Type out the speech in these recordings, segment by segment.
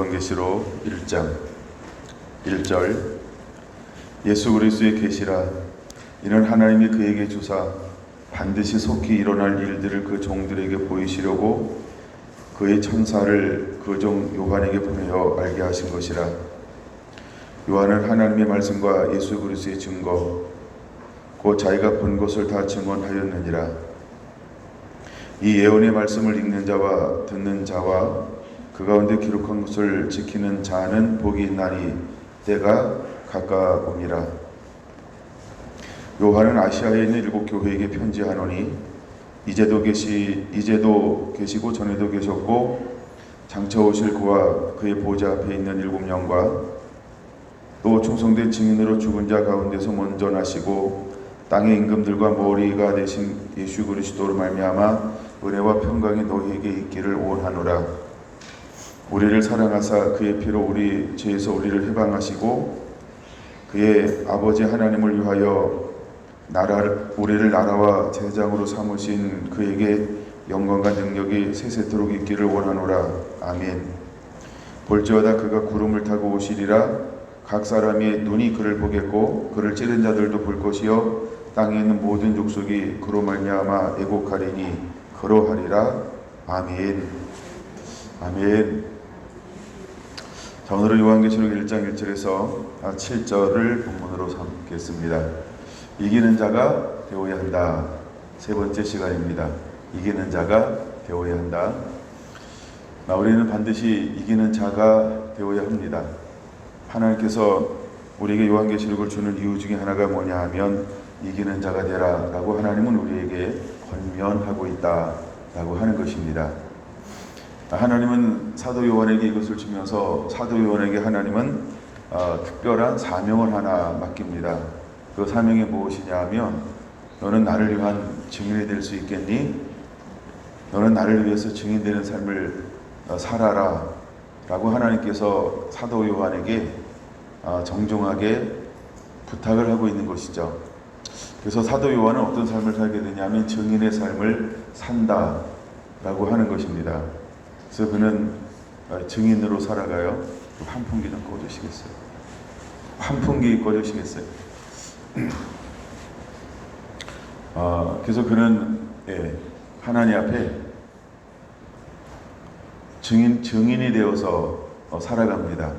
요한계시록 1장 1절 예수 그리스도의 계시라 이는 하나님이 그에게 주사 반드시 속히 일어날 일들을 그 종들에게 보이시려고 그의 천사를 그 종 요한에게 보내어 알게 하신 것이라. 요한은 하나님의 말씀과 예수 그리스도의 증거 곧 자기가 본 것을 다 증언하였느니라. 이 예언의 말씀을 읽는 자와 듣는 자와 그 가운데 기록한 것을 지키는 자는 복이 있나니 때가 가까우니라. 요한은 아시아에 있는 7 교회에게 편지하노니 이제도 계시고 전에도 계셨고 장차 오실 그와 그의 보좌 앞에 있는 7 영과 또 충성된 증인으로 죽은 자 가운데서 먼저 나시고 땅의 임금들과 머리가 되신 예수 그리스도로 말미암아 은혜와 평강이 너희에게 있기를 원하노라. 우리를 사랑하사 그의 피로 우리 죄에서 우리를 해방하시고 그의 아버지 하나님을 위하여 우리를 나라와 제장으로 삼으신 그에게 영광과 능력이 세세토록 있기를 원하노라. 아멘. 볼지어다 그가 구름을 타고 오시리라. 각 사람의 눈이 그를 보겠고 그를 찌른 자들도 볼 것이요 땅에 있는 모든 족속이 그로 말미암아 애곡하리니 그러하리라. 아멘. 아멘. 자, 오늘은 요한계시록 1장 1절에서 7절을 본문으로 삼겠습니다. 이기는 자가 되어야 한다. 세 번째 시간입니다. 이기는 자가 되어야 한다. 우리는 반드시 이기는 자가 되어야 합니다. 하나님께서 우리에게 요한계시록을 주는 이유 중에 하나가 뭐냐 하면 이기는 자가 되라 라고 하나님은 우리에게 권면하고 있다 라고 하는 것입니다. 하나님은 사도 요한에게 이것을 주면서 사도 요한에게 하나님은 특별한 사명을 하나 맡깁니다. 그 사명이 무엇이냐 하면 너는 나를 위한 증인이 될 수 있겠니? 너는 나를 위해서 증인되는 삶을 살아라 라고 하나님께서 사도 요한에게 정중하게 부탁을 하고 있는 것이죠. 그래서 사도 요한은 어떤 삶을 살게 되냐면 증인의 삶을 산다 라고 하는 것입니다. 그래서 그는 증인으로 살아가요. 환풍기 좀 꺼주시겠어요? 환풍기 꺼주시겠어요? 그래서 그는 하나님 앞에 증인이 되어서 살아갑니다.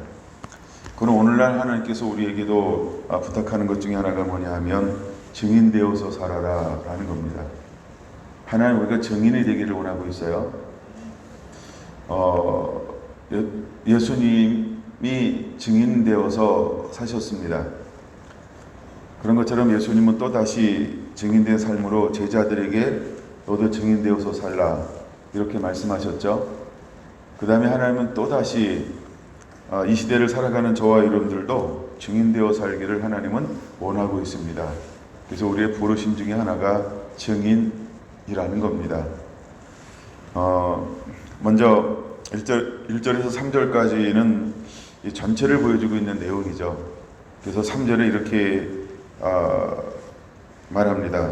그럼 오늘날 하나님께서 우리에게도 부탁하는 것 중에 하나가 뭐냐 하면 증인 되어서 살아라 라는 겁니다. 하나님 우리가 증인이 되기를 원하고 있어요. 예수님이 증인 되어서 사셨습니다. 그런 것처럼 예수님은 또다시 증인된 삶으로 제자들에게 너도 증인되어서 살라 이렇게 말씀하셨죠. 그 다음에 하나님은 또다시 이 시대를 살아가는 저와 여러분들도 증인되어 살기를 하나님은 원하고 있습니다. 그래서 우리의 부르심 중에 하나가 증인이라는 겁니다. 먼저 1절에서 3절까지는 이 전체를 보여주고 있는 내용이죠. 그래서 3절에 이렇게 말합니다.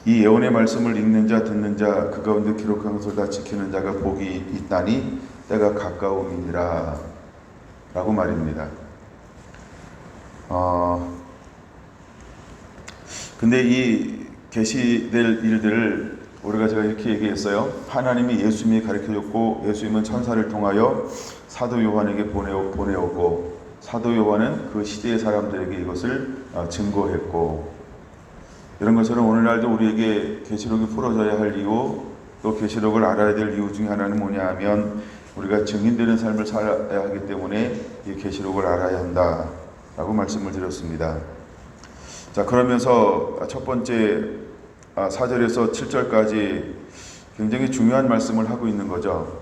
이 예언의 말씀을 읽는 자 듣는 자 그 가운데 기록한 것을 다 지키는 자가 복이 있다니 때가 가까움이니라 라고 말입니다. 근데 이 계시될 일들을 제가 이렇게 얘기했어요. 하나님이 예수님이 가르쳐줬고 예수님은 천사를 통하여 사도 요한에게 보내었고 사도 요한은 그 시대의 사람들에게 이것을 증거했고 이런 것처럼 오늘날도 우리에게 계시록이 풀어져야 할 이유 또 계시록을 알아야 될 이유 중에 하나는 뭐냐 하면 우리가 증인되는 삶을 살아야 하기 때문에 이 계시록을 알아야 한다 라고 말씀을 드렸습니다. 자, 그러면서 첫 번째 4절에서 7절까지 굉장히 중요한 말씀을 하고 있는 거죠.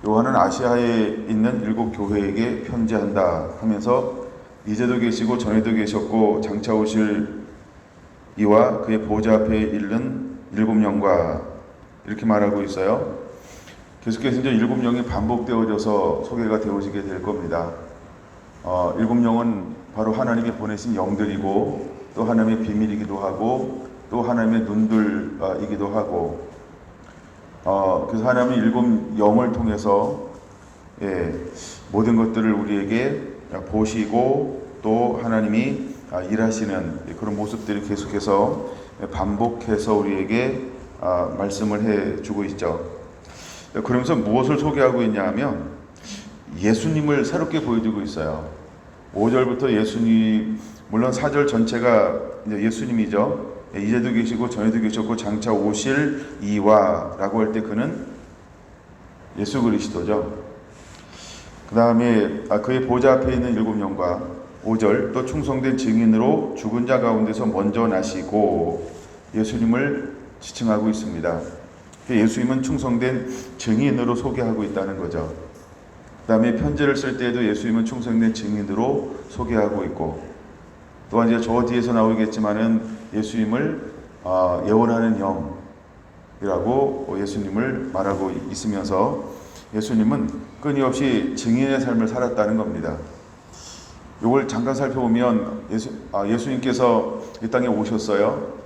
요한은 아시아에 있는 7 교회에게 편지한다 하면서 이제도 계시고 전에도 계셨고 장차 오실 이와 그의 보좌 앞에 있는 7 영과 이렇게 말하고 있어요. 계속해서 이제 7 영이 반복되어져서 소개가 되어지게 될 겁니다. 7 영은 바로 하나님이 보내신 영들이고 또 하나님의 비밀이기도 하고 또 하나님의 눈들이기도 하고 그래서 하나님이 7 영을 통해서 모든 것들을 우리에게 보시고 또 하나님이 일하시는 그런 모습들이 계속해서 반복해서 우리에게 말씀을 해주고 있죠. 그러면서 무엇을 소개하고 있냐 하면 예수님을 새롭게 보여주고 있어요. 5절부터 예수님, 물론 4절 전체가 이제 예수님이죠. 이제도 계시고 전에도 계셨고 장차 오실 이와 라고 할 때 그는 예수 그리스도죠. 그 다음에 그의 보좌 앞에 있는 7영과 5절 또 충성된 증인으로 죽은 자 가운데서 먼저 나시고 예수님을 지칭하고 있습니다. 예수님은 충성된 증인으로 소개하고 있다는 거죠. 그 다음에 편지를 쓸 때에도 예수님은 충성된 증인으로 소개하고 있고, 또한 이제 저 뒤에서 나오겠지만은 예수님을 예언하는 영이라고 예수님을 말하고 있으면서 예수님은 끊임없이 증인의 삶을 살았다는 겁니다. 이걸 잠깐 살펴보면 예수님께서 이 땅에 오셨어요.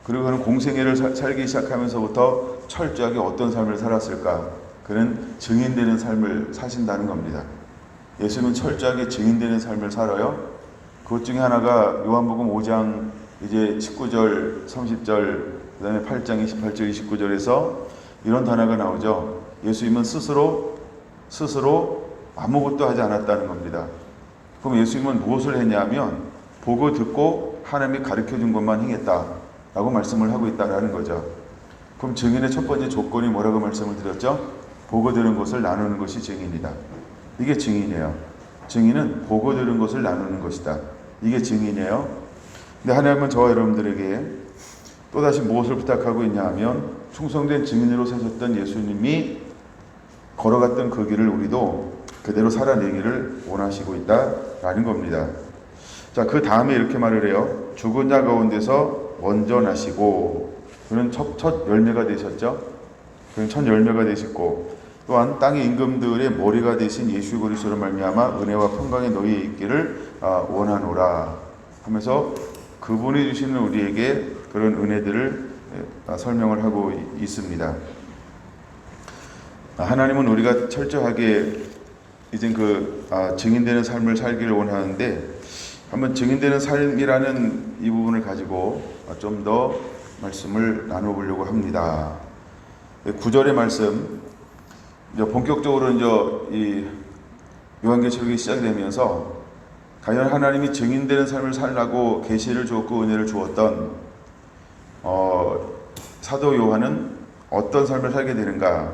그리고 그는 공생애를 살기 시작하면서부터 철저하게 어떤 삶을 살았을까? 그는 증인되는 삶을 사신다는 겁니다. 예수님은 철저하게 증인되는 삶을 살아요. 그것 중에 하나가 요한복음 5장 이제 19절, 30절, 그 다음에 8장 28절, 29절에서 이런 단어가 나오죠. 예수님은 스스로 아무것도 하지 않았다는 겁니다. 그럼 예수님은 무엇을 했냐면 보고 듣고 하나님이 가르쳐준 것만 행했다라고 말씀을 하고 있다는 거죠. 그럼 증인의 첫 번째 조건이 뭐라고 말씀을 드렸죠? 보고 들은 것을 나누는 것이 증인이다. 이게 증인이에요. 증인은 보고 들은 것을 나누는 것이다. 이게 증인이에요. 근데 하나님은 저와 여러분들에게 또다시 무엇을 부탁하고 있냐 하면 충성된 증인으로 세셨던 예수님이 걸어갔던 그 길을 우리도 그대로 살아내기를 원하시고 있다라는 겁니다. 자, 그 다음에 이렇게 말을 해요. 죽은 자 가운데서 먼저 나시고, 그는 첫 열매가 되셨죠. 그는 첫 열매가 되셨고, 또한 땅의 임금들의 머리가 되신 예수 그리스도로 말미암아 은혜와 평강이 너희에 있기를 원하노라 하면서 그분이 주시는 우리에게 그런 은혜들을 설명을 하고 있습니다. 하나님은 우리가 철저하게 이제 증인되는 삶을 살기를 원하는데, 한번 증인되는 삶이라는 이 부분을 가지고 좀 더 말씀을 나눠보려고 합니다. 9절의 말씀, 이제 본격적으로 이 요한계시록이 시작되면서 과연 하나님이 증인되는 삶을 살라고 계시를 주었고 은혜를 주었던 사도 요한은 어떤 삶을 살게 되는가?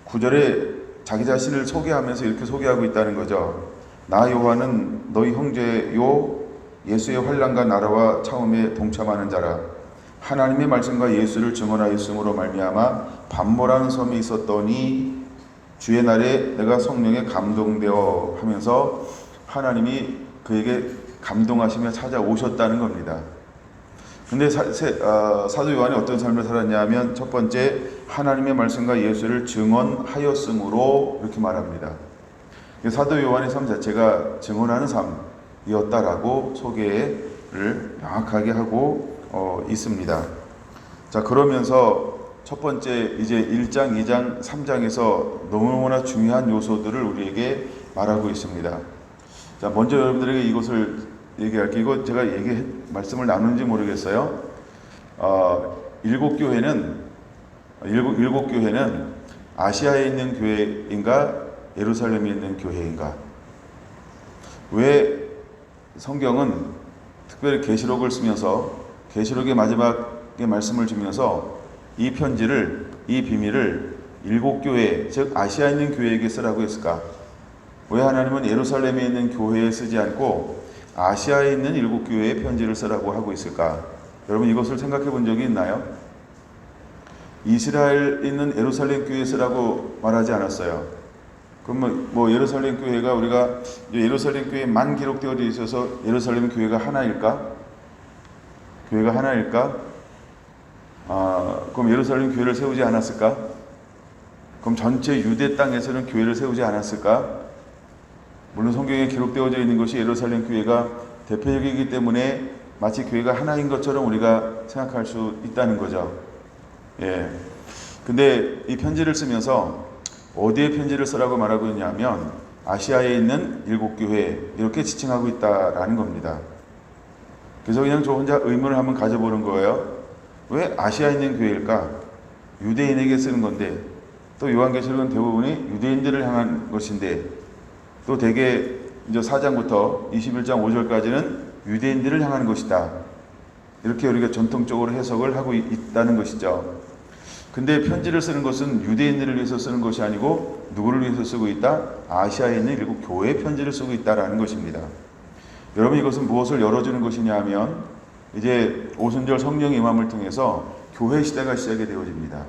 9절에 자기 자신을 소개하면서 이렇게 소개하고 있다는 거죠. 나 요한은 너희 형제요 예수의 환난과 나라와 차움에 동참하는 자라. 하나님의 말씀과 예수를 증언하였으므로 말미암아 반모라는 섬에 있었더니 주의 날에 내가 성령에 감동되어 하면서 하나님이 그에게 감동하시며 찾아오셨다는 겁니다. 근데 사도 요한이 어떤 삶을 살았냐면 첫 번째, 하나님의 말씀과 예수를 증언하였으므로 이렇게 말합니다. 사도 요한의 삶 자체가 증언하는 삶이었다라고 소개를 명확하게 하고 있습니다. 자, 그러면서 첫 번째 이제 1장, 2장, 3장에서 너무나 중요한 요소들을 우리에게 말하고 있습니다. 자, 먼저 여러분들에게 이것을 얘기할게요. 이거 제가 말씀을 나누는지 모르겠어요. 일곱 교회는 아시아에 있는 교회인가 예루살렘에 있는 교회인가? 왜 성경은 특별히 계시록을 쓰면서 계시록의 마지막에 말씀을 주면서 이 편지를, 이 비밀을 일곱 교회, 즉 아시아에 있는 교회에게 쓰라고 했을까? 왜 하나님은 예루살렘에 있는 교회에 쓰지 않고 아시아에 있는 일곱 교회에 편지를 쓰라고 하고 있을까? 여러분 이것을 생각해 본 적이 있나요? 이스라엘에 있는 예루살렘 교회에 쓰라고 말하지 않았어요. 그럼 뭐 예루살렘 교회가 우리가 예루살렘 교회만 기록되어 있어서 예루살렘 교회가 하나일까? 교회가 하나일까? 그럼 예루살렘 교회를 세우지 않았을까? 그럼 전체 유대 땅에서는 교회를 세우지 않았을까? 물론 성경에 기록되어져 있는 것이 예루살렘 교회가 대표적이기 때문에 마치 교회가 하나인 것처럼 우리가 생각할 수 있다는 거죠. 예. 근데 이 편지를 쓰면서 어디에 편지를 쓰라고 말하고 있냐면 아시아에 있는 7교회 이렇게 지칭하고 있다라는 겁니다. 그래서 그냥 저 혼자 의문을 한번 가져보는 거예요. 왜 아시아에 있는 교회일까? 유대인에게 쓰는 건데, 또 요한계시록은 대부분이 유대인들을 향한 것인데, 또 대개 이제 4장부터 21장 5절까지는 유대인들을 향하는 것이다. 이렇게 우리가 전통적으로 해석을 하고 있다는 것이죠. 근데 편지를 쓰는 것은 유대인들을 위해서 쓰는 것이 아니고 누구를 위해서 쓰고 있다? 아시아에 있는 7교회에 편지를 쓰고 있다라는 것입니다. 여러분, 이것은 무엇을 열어주는 것이냐 하면 이제 오순절 성령의 임함을 통해서 교회 시대가 시작이 되어집니다.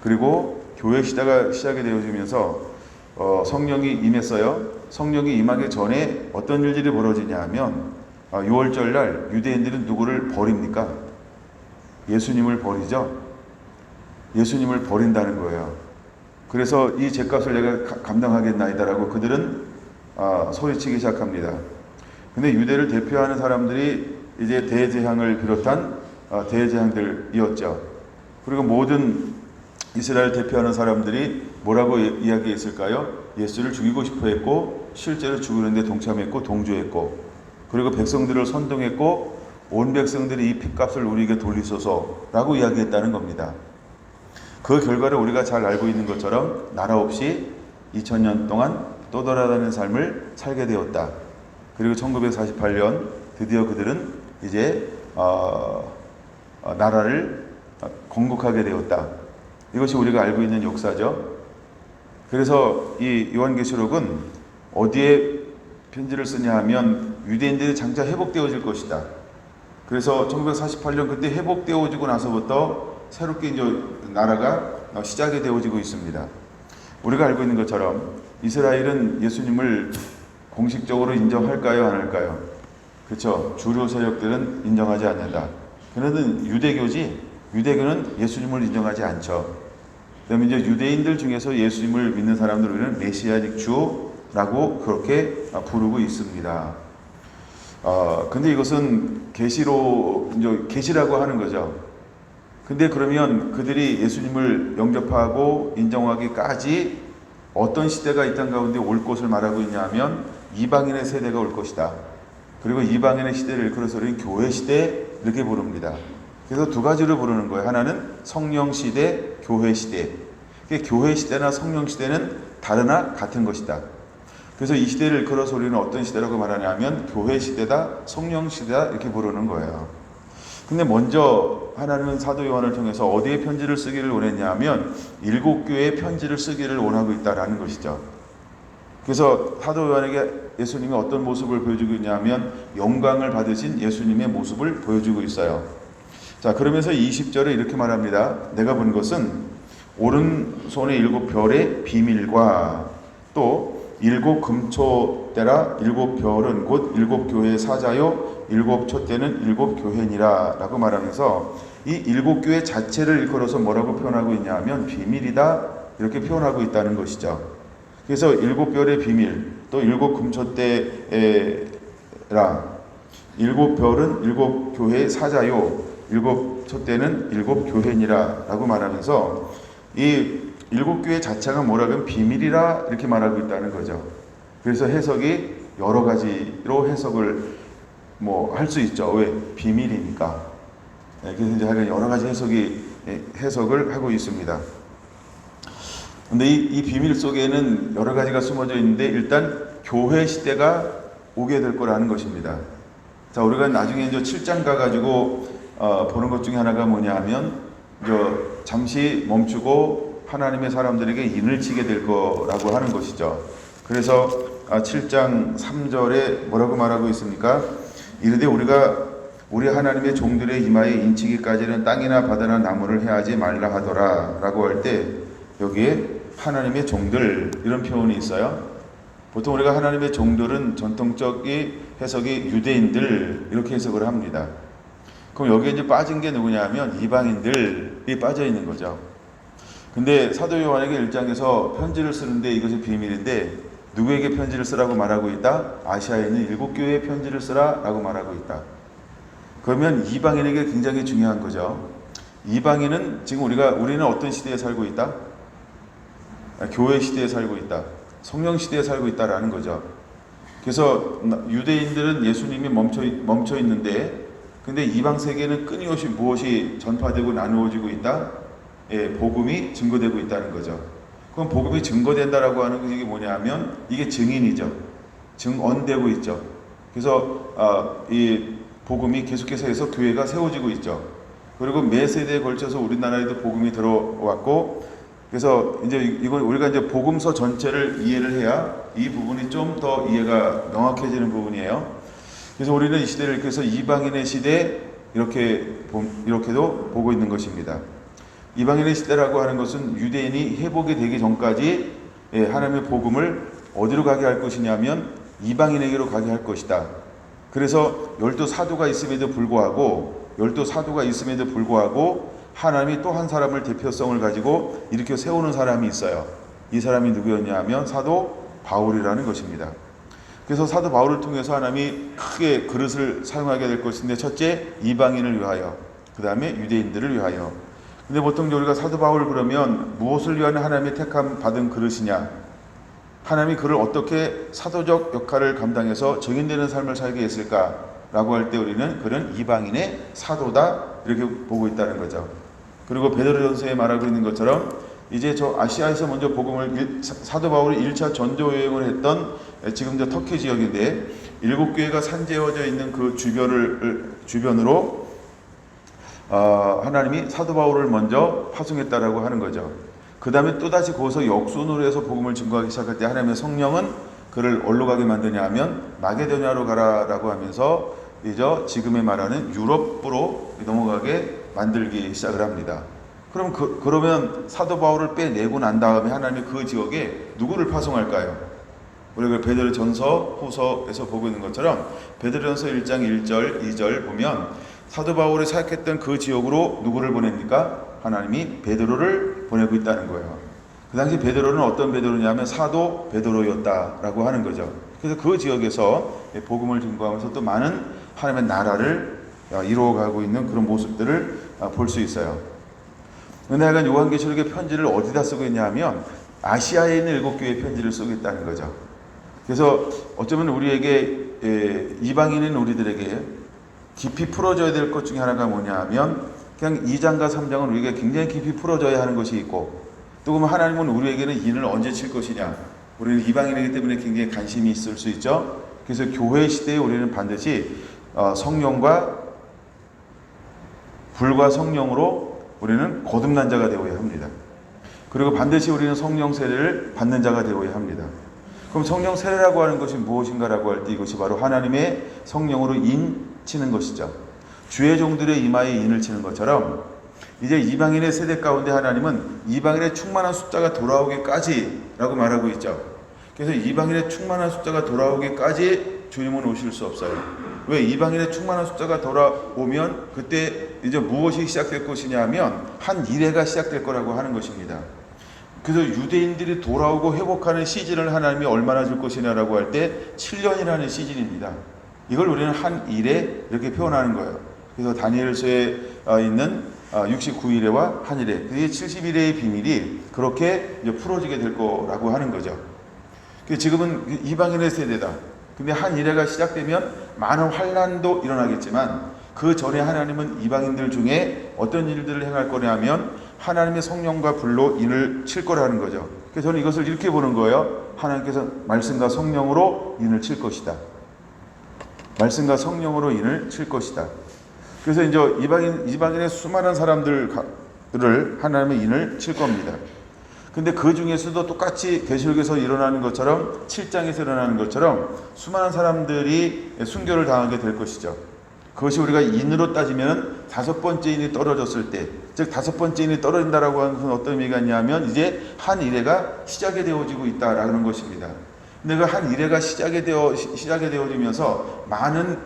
그리고 교회 시대가 시작이 되어지면서 성령이 임했어요. 성령이 임하기 전에 어떤 일들이 벌어지냐 하면 6월절 날 유대인들은 누구를 버립니까? 예수님을 버리죠. 예수님을 버린다는 거예요. 그래서 이 죄값을 내가 감당하겠나이다라고 그들은 소리치기 시작합니다. 근데 유대를 대표하는 사람들이 이제 대제사장을 비롯한 대제사장들이었죠. 그리고 모든 이스라엘 대표하는 사람들이 뭐라고 이야기했을까요? 예수를 죽이고 싶어 했고 실제로 죽이는데 동참했고 동조했고, 그리고 백성들을 선동했고 온 백성들이 이 핏값을 우리에게 돌리소서라고 이야기했다는 겁니다. 그 결과를 우리가 잘 알고 있는 것처럼 나라 없이 2000년 동안 떠돌아다니는 삶을 살게 되었다. 그리고 1948년 드디어 그들은 이제 나라를 건국하게 되었다. 이것이 우리가 알고 있는 역사죠. 그래서 이 요한계시록은 어디에 편지를 쓰냐 하면 유대인들이 장차 회복되어질 것이다. 그래서 1948년 그때 회복되어지고 나서부터 새롭게 이제 나라가 시작이 되어지고 있습니다. 우리가 알고 있는 것처럼 이스라엘은 예수님을 공식적으로 인정할까요, 안 할까요? 그렇죠. 주류 세력들은 인정하지 않는다. 그들은 유대교는 예수님을 인정하지 않죠. 그다음에 이제 유대인들 중에서 예수님을 믿는 사람들을 우리는 메시아닉 주라고 그렇게 부르고 있습니다. 근데 이것은 계시라고 하는 거죠. 근데 그러면 그들이 예수님을 영접하고 인정하기까지 어떤 시대가 이 땅 가운데 올 것을 말하고 있냐면 이방인의 세대가 올 것이다. 그리고 이방인의 시대를 일컬어서 우리는 교회 시대 이렇게 부릅니다. 그래서 두 가지로 부르는 거예요. 하나는 성령 시대, 교회 시대. 교회 시대나 성령 시대는 다르나 같은 것이다. 그래서 이 시대를 일컬어서 우리는 어떤 시대라고 말하냐면 교회 시대다, 성령 시대다 이렇게 부르는 거예요. 근데 먼저 하나님은 사도 요한을 통해서 어디에 편지를 쓰기를 원했냐면 7교회에 편지를 쓰기를 원하고 있다라는 것이죠. 그래서 사도 요한에게 예수님이 어떤 모습을 보여주고 있냐면 영광을 받으신 예수님의 모습을 보여주고 있어요. 자, 그러면서 20절에 이렇게 말합니다. 내가 본 것은 오른손의 7별의 비밀과 또 7 금초대라 7별은 곧 7교회의 사자요 7 촛대는 7 교회니라 라고 말하면서 이 7교회 자체를 일컬어서 뭐라고 표현하고 있냐면 비밀이다 이렇게 표현하고 있다는 것이죠. 그래서 7별의 비밀 또 7 금초대라 7 별은 7 교회의 사자요 7 촛대는 7 교회니라 라고 말하면서 이 7교회 자체가 뭐라고 하면 비밀이라 이렇게 말하고 있다는 거죠. 그래서 해석이 여러 가지로 해석을 할 수 있죠. 왜? 비밀이니까. 그래서 이제 여러 가지 해석을 하고 있습니다. 근데 이 비밀 속에는 여러 가지가 숨어져 있는데 일단 교회 시대가 오게 될 거라는 것입니다. 자, 우리가 나중에 이제 7장 가가지고 보는 것 중에 하나가 뭐냐 하면 잠시 멈추고 하나님의 사람들에게 인을 치게 될 거라고 하는 것이죠. 그래서 7장 3절에 뭐라고 말하고 있습니까? 이르되 우리 하나님의 종들의 이마에 인치기까지는 땅이나 바다나 나무를 해하지 말라 하더라 라고 할 때 여기에 하나님의 종들 이런 표현이 있어요. 보통 우리가 하나님의 종들은 전통적인 해석이 유대인들 이렇게 해석을 합니다. 그럼 여기에 이제 빠진 게 누구냐 하면 이방인들이 빠져 있는 거죠. 근데 사도 요한에게 1장에서 편지를 쓰는데 이것이 비밀인데 누구에게 편지를 쓰라고 말하고 있다? 아시아에 있는 7교회에 편지를 쓰라 라고 말하고 있다. 그러면 이방인에게 굉장히 중요한 거죠. 이방인은 지금 우리는 어떤 시대에 살고 있다? 교회 시대에 살고 있다. 성령 시대에 살고 있다라는 거죠. 그래서 유대인들은 예수님이 멈춰 있는데, 근데 이방 세계는 끊임없이 무엇이 전파되고 나누어지고 있다? 예, 복음이 증거되고 있다는 거죠. 그럼 복음이 증거된다라고 하는 게 뭐냐면 이게 증인이죠. 증언되고 있죠. 그래서 이 복음이 계속해서 해서 교회가 세워지고 있죠. 그리고 매 세대에 걸쳐서 우리나라에도 복음이 들어왔고, 그래서 이제 이거 우리가 이제 복음서 전체를 이해를 해야 이 부분이 좀 더 이해가 명확해지는 부분이에요. 그래서 우리는 이 시대를 그래서 이방인의 시대 이렇게도 보고 있는 것입니다. 이방인의 시대라고 하는 것은 유대인이 회복이 되기 전까지 하나님의 복음을 어디로 가게 할 것이냐면 이방인에게로 가게 할 것이다. 그래서 12사도가 있음에도 불구하고 하나님이 또 한 사람을 대표성을 가지고 일으켜 세우는 사람이 있어요. 이 사람이 누구였냐 하면 사도 바울이라는 것입니다. 그래서 사도 바울을 통해서 하나님이 크게 그릇을 사용하게 될 것인데, 첫째 이방인을 위하여, 그 다음에 유대인들을 위하여. 근데 보통 우리가 사도 바울 그러면 무엇을 위한 하나님의 택함 받은 그릇이냐, 하나님이 그를 어떻게 사도적 역할을 감당해서 증인되는 삶을 살게 했을까라고 할 때 우리는 그는 이방인의 사도다 이렇게 보고 있다는 거죠. 그리고 베드로전서에 말하고 있는 것처럼 이제 저 아시아에서 먼저 복음을 사도 바울이 1차 전도 여행을 했던 지금 저 터키 지역인데 7교회가 산재어져 있는 그 주변으로 하나님이 사도 바울을 먼저 파송했다라고 하는 거죠. 그 다음에 또다시 거기서 역순으로 해서 복음을 증거하기 시작할 때 하나님의 성령은 그를 어디로 가게 만드냐 하면 마게도냐로 가라라고 하면서 이제 지금에 말하는 유럽으로 넘어가게 만들기 시작을 합니다. 그러면 사도 바울을 빼내고 난 다음에 하나님이 그 지역에 누구를 파송할까요? 우리가 베드로전서 후서에서 보고 있는 것처럼 베드로전서 1장 1절 2절 보면 사도 바울이 사역했던 그 지역으로 누구를 보냅니까? 하나님이 베드로를 보내고 있다는 거예요. 그 당시 베드로는 어떤 베드로냐면 사도 베드로였다라고 하는 거죠. 그래서 그 지역에서 복음을 증거하면서 또 많은 하나님의 나라를 이루어가고 있는 그런 모습들을 볼 수 있어요. 근데 하여간 요한계시록의 편지를 어디다 쓰고 있냐 하면 아시아에 있는 7교회의 편지를 쓰고 있다는 거죠. 그래서 어쩌면 우리에게 이방인인 우리들에게 깊이 풀어줘야 될 것 중에 하나가 뭐냐 하면 그냥 2장과 3장은 우리가 굉장히 깊이 풀어줘야 하는 것이 있고, 또 그러면 하나님은 우리에게는 인을 언제 칠 것이냐, 우리는 이방인이기 때문에 굉장히 관심이 있을 수 있죠. 그래서 교회 시대에 우리는 반드시 성령과 불과 성령으로 우리는 거듭난 자가 되어야 합니다. 그리고 반드시 우리는 성령 세례를 받는 자가 되어야 합니다. 그럼 성령 세례라고 하는 것이 무엇인가라고 할 때 이것이 바로 하나님의 성령으로 인 치는 것이죠. 주의 종들의 이마에 인을 치는 것처럼 이제 이방인의 세대 가운데 하나님은 이방인의 충만한 숫자가 돌아오기까지라고 말하고 있죠. 그래서 이방인의 충만한 숫자가 돌아오기까지 주님은 오실 수 없어요. 왜? 이방인의 충만한 숫자가 돌아오면 그때 이제 무엇이 시작될 것이냐 하면 한 이래가 시작될 거라고 하는 것입니다. 그래서 유대인들이 돌아오고 회복하는 시즌을 하나님이 얼마나 줄 것이냐라고 할 때 7년이라는 시즌입니다. 이걸 우리는 한 일에 이렇게 표현하는 거예요. 그래서 다니엘서에 있는 69일에와 한 일에, 그게 70일의 비밀이 그렇게 이제 풀어지게 될 거라고 하는 거죠. 지금은 이방인의 세대다. 근데 한 일회가 시작되면 많은 환란도 일어나겠지만 그 전에 하나님은 이방인들 중에 어떤 일들을 행할 거냐면 하나님의 성령과 불로 인을 칠 거라는 거죠. 그래서 저는 이것을 이렇게 보는 거예요. 하나님께서 말씀과 성령으로 인을 칠 것이다. 말씀과 성령으로 인을 칠 것이다. 그래서 이제 이방인의 수많은 사람들을 하나님의 인을 칠 겁니다. 근데 그 중에서도 똑같이 계시록에서 일어나는 것처럼 7장에서 일어나는 것처럼 수많은 사람들이 순교를 당하게 될 것이죠. 그것이 우리가 인으로 따지면 5번째 인이 떨어졌을 때, 즉 5번째 인이 떨어진다라고 하는 것은 어떤 의미가 있냐면 이제 한 일회가 시작이 되어지고 있다라는 것입니다. 근데 그 한 일회가 시작이 되어지면서 많은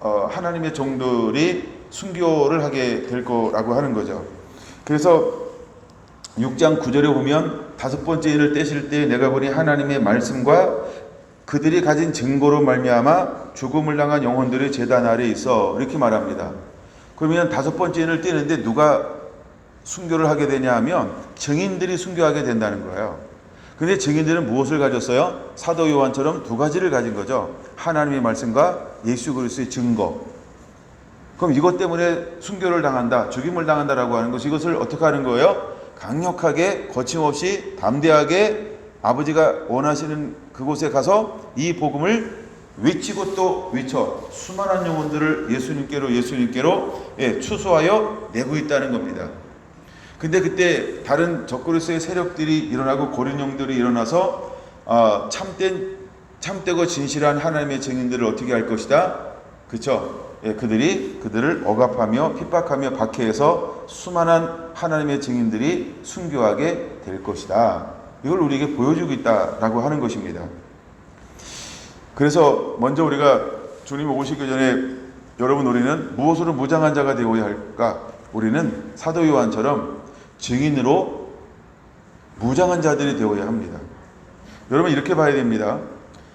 하나님의 종들이 순교를 하게 될 거라고 하는 거죠. 그래서 6장 9절에 보면 5번째 인을 떼실 때 내가 보니 하나님의 말씀과 그들이 가진 증거로 말미암아 죽음을 당한 영혼들의 제단 아래에 있어 이렇게 말합니다. 그러면 5번째 인을 떼는데 누가 순교를 하게 되냐 하면 증인들이 순교하게 된다는 거예요. 근데 증인들은 무엇을 가졌어요? 사도 요한처럼 두 가지를 가진 거죠. 하나님의 말씀과 예수 그리스도의 증거. 그럼 이것 때문에 순교를 당한다, 죽임을 당한다라고 하는 것이, 이것을 어떻게 하는 거예요? 강력하게, 거침없이, 담대하게 아버지가 원하시는 그곳에 가서 이 복음을 외치고 또 외쳐 수많은 영혼들을 예수님께로 추수하여 내고 있다는 겁니다. 근데 그때 다른 적그리스도의 세력들이 일어나고 고린형들이 일어나서 참되고 진실한 하나님의 증인들을 어떻게 할 것이다? 그쵸? 그들을 억압하며 핍박하며 박해해서 수많은 하나님의 증인들이 순교하게 될 것이다. 이걸 우리에게 보여주고 있다라고 하는 것입니다. 그래서 먼저 우리가 주님 오시기 전에 여러분, 우리는 무엇으로 무장한 자가 되어야 할까? 우리는 사도 요한처럼 증인으로 무장한 자들이 되어야 합니다. 여러분, 이렇게 봐야 됩니다.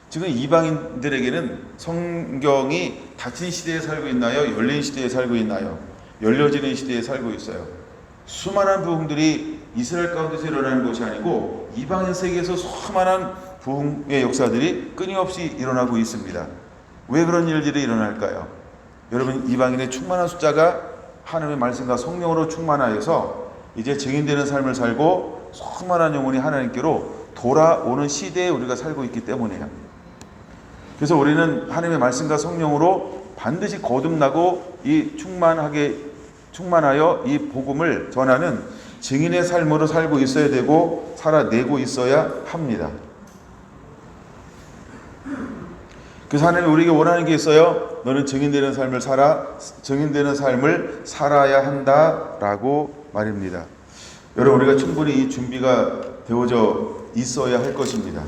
지금 이방인들에게는 성경이 닫힌 시대에 살고 있나요? 열린 시대에 살고 있나요? 열려지는 시대에 살고 있어요. 수많은 부흥들이 이스라엘 가운데서 일어나는 것이 아니고 이방인 세계에서 수많은 부흥의 역사들이 끊임없이 일어나고 있습니다. 왜 그런 일들이 일어날까요? 여러분, 이방인의 충만한 숫자가 하나님의 말씀과 성령으로 충만하여서 이제 증인되는 삶을 살고 수많은 영혼이 하나님께로 돌아오는 시대에 우리가 살고 있기 때문이에요. 그래서 우리는 하나님의 말씀과 성령으로 반드시 거듭나고 이 충만하여 이 복음을 전하는 증인의 삶으로 살고 있어야 되고 살아내고 있어야 합니다. 그래서 하나님이 우리에게 원하는 게 있어요. 너는 증인되는 삶을 살아야 한다라고 말입니다. 여러분, 우리가 충분히 이 준비가 되어져 있어야 할 것입니다.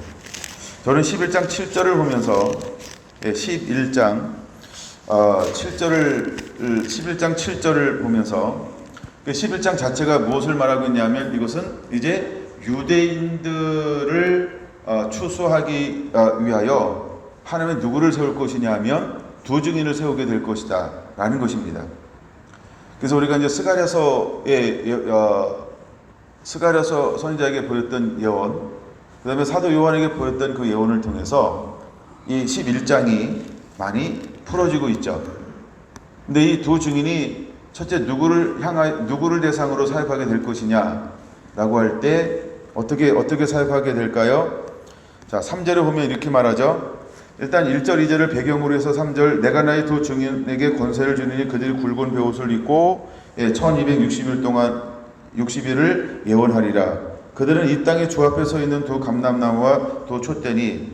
저는 11장 7절을 보면서 11장 7절을 보면서 11장 자체가 무엇을 말하고 있냐면, 이것은 이제 유대인들을 추수하기 위하여 하나님은 누구를 세울 것이냐 하면 두 증인을 세우게 될 것이다 라는 것입니다. 그래서 우리가 이제 스가랴서 선지자에게 보였던 예언, 그 다음에 사도 요한에게 보였던 그 예언을 통해서 이 11장이 많이 풀어지고 있죠. 근데 이 두 증인이 첫째 누구를 대상으로 사역하게 될 것이냐 라고 할 때 어떻게 사역하게 될까요? 자, 3절을 보면 이렇게 말하죠. 일단 1절 2절을 배경으로 해서 3절, 내가 나의 두 증인에게 권세를 주느니 그들이 굵은 베옷을 입고 1260일 동안 60일을 예언하리라. 그들은 이 땅에 주 앞에 서 있는 두 감람나무와 두 촛대니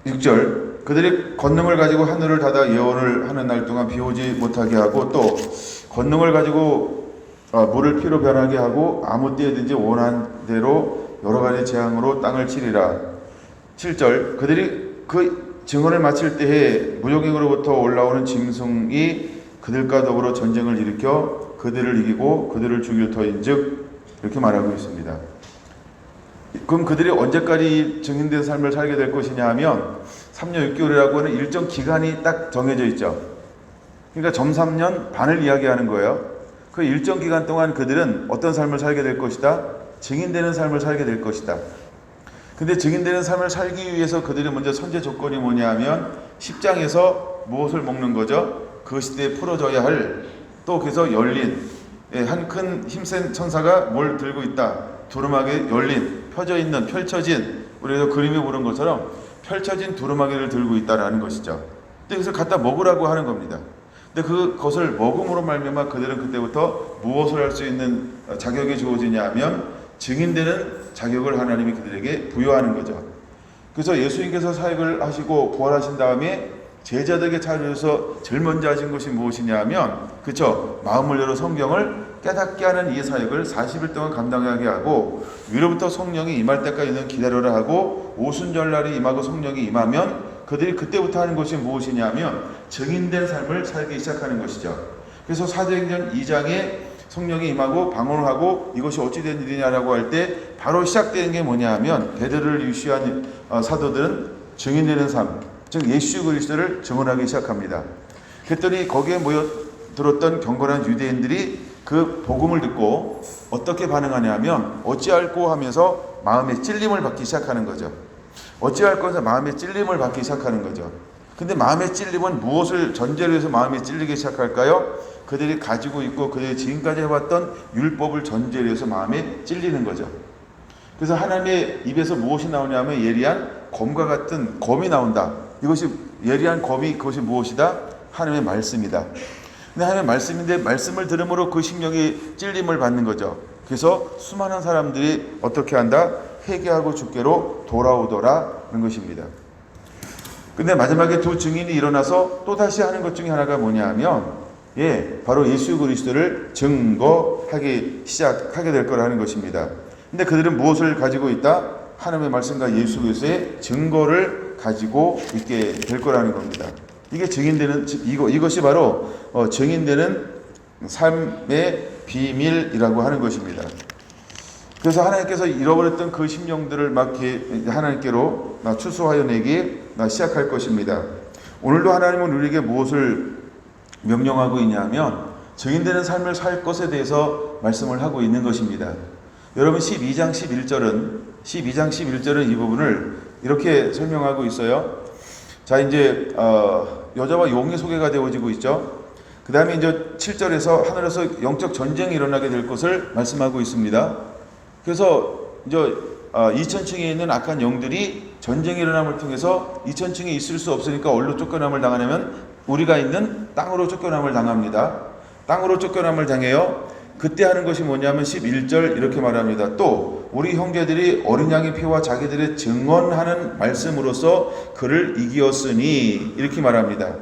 6절, 그들이 권능을 가지고 하늘을 닫아 예언을 하는 날 동안 비 오지 못하게 하고, 또 권능을 가지고 물을 피로 변하게 하고 아무 때든지 원한 대로 여러 가지 재앙으로 땅을 치리라. 7절, 그들이 그 증언을 마칠 때에 무적행으로부터 올라오는 짐승이 그들과 더불어 전쟁을 일으켜 그들을 이기고 그들을 죽일 터인즉, 이렇게 말하고 있습니다. 그럼 그들이 언제까지 증인된 삶을 살게 될 것이냐 하면 3년 6개월이라고 하는 일정 기간이 딱 정해져 있죠. 그러니까 점 3년 반을 이야기하는 거예요. 그 일정 기간 동안 그들은 어떤 삶을 살게 될 것이다? 증인되는 삶을 살게 될 것이다. 근데 증인되는 삶을 살기 위해서 그들이 먼저 선제 조건이 뭐냐 하면 10장에서 무엇을 먹는 거죠? 그 시대에 풀어져야 할, 또 그래서 열린 한 큰 힘센 천사가 뭘 들고 있다. 두루마기 열린, 펼쳐진, 우리가 그림에 보는 것처럼 펼쳐진 두루마기를 들고 있다라는 것이죠. 근데 그것을 갖다 먹으라고 하는 겁니다. 근데 그것을 먹음으로 말미암아 그들은 그때부터 무엇을 할 수 있는 자격이 주어지냐 하면 증인되는 자격을 하나님이 그들에게 부여하는 거죠. 그래서 예수님께서 사역을 하시고 부활하신 다음에 제자들에게 찾아서 제일 먼저 하신 것이 무엇이냐 하면, 그쵸, 마음을 열어 성경을 깨닫게 하는 이 사역을 40일 동안 감당하게 하고, 위로부터 성령이 임할 때까지는 기다려라 하고, 오순절날이 임하고 성령이 임하면 그들이 그때부터 하는 것이 무엇이냐 하면 증인된 삶을 살기 시작하는 것이죠. 그래서 사도행전 2장에 성령이 임하고 방언하고 이것이 어찌 된 일이냐라고 할 때 바로 시작되는 게 뭐냐 하면, 베드로를 유시한 사도들은 증인되는 삶, 즉 예수 그리스도를 증언하기 시작합니다. 그랬더니 거기에 들었던 경건한 유대인들이 그 복음을 듣고 어떻게 반응하냐면 어찌할꼬 하면서 마음의 찔림을 받기 시작하는 거죠. 어찌할 것에 마음의 찔림을 받기 시작하는 거죠. 근데 마음의 찔림은 무엇을 전제로 해서 마음이 찔리기 시작할까요? 그들이 가지고 있고 그들이 지금까지 해왔던 율법을 전제로 해서 마음에 찔리는 거죠. 그래서 하나님의 입에서 무엇이 나오냐면 예리한 검과 같은 검이 나온다. 이것이 예리한 검이 그것이 무엇이다? 하나님의 말씀이다. 근데 하나님의 말씀인데 말씀을 들음으로 그 심령이 찔림을 받는 거죠. 그래서 수많은 사람들이 어떻게 한다? 회개하고 주께로 돌아오더라는 것입니다. 근데 마지막에 두 증인이 일어나서 또다시 하는 것 중에 하나가 뭐냐 하면 바로 예수 그리스도를 증거하기 시작하게 될 거라는 것입니다. 근데 그들은 무엇을 가지고 있다? 하나님의 말씀과 예수 그리스도의 증거를 가지고 있게 될 거라는 겁니다. 이게 증인되는 이것이 바로 증인되는 삶의 비밀이라고 하는 것입니다. 그래서 하나님께서 잃어버렸던 그 심령들을 막 하나님께로 추수하여 내기 시작할 것입니다. 오늘도 하나님은 우리에게 무엇을 명령하고 있냐면 증인되는 삶을 살 것에 대해서 말씀을 하고 있는 것입니다. 여러분 12장 11절은 이 부분을 이렇게 설명하고 있어요. 자, 이제 여자와 용의 소개가 되어지고 있죠. 그 다음에 이제 7절에서 하늘에서 영적 전쟁이 일어나게 될 것을 말씀하고 있습니다. 그래서 이제 2000층에 있는 악한 영들이 전쟁이 일어남을 통해서 2000층에 있을 수 없으니까 어디로 쫓겨남을 당하냐면 우리가 있는 땅으로 쫓겨남을 당합니다. 땅으로 쫓겨남을 당해요. 그때 하는 것이 뭐냐면 11절 이렇게 말합니다. 또 우리 형제들이 어린 양의 피와 자기들의 증언하는 말씀으로써 그를 이기었으니 이렇게 말합니다.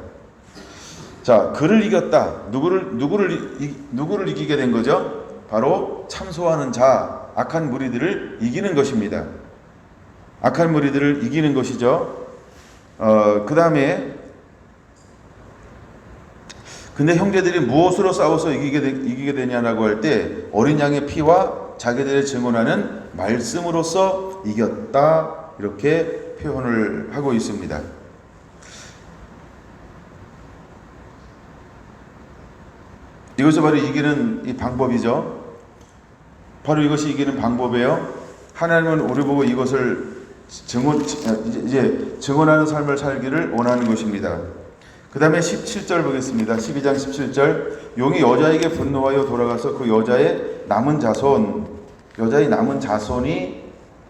자, 그를 이겼다. 누구를 이기게 된 거죠? 바로 참소하는 자, 악한 무리들을 이기는 것입니다. 악한 무리들을 이기는 것이죠. 그 다음에 근데 형제들이 무엇으로 싸워서 이기게 되냐라고 할 때 어린 양의 피와 자기들의 증언하는 말씀으로써 이겼다 이렇게 표현을 하고 있습니다. 이것이 바로 이기는 이 방법이죠. 바로 이것이 이기는 방법이에요. 하나님은 우리 보고 이것을 증언하는 삶을 살기를 원하는 것입니다. 그 다음에 17절 보겠습니다. 12장 17절 용이 여자에게 분노하여 돌아가서 그 여자의 남은 자손이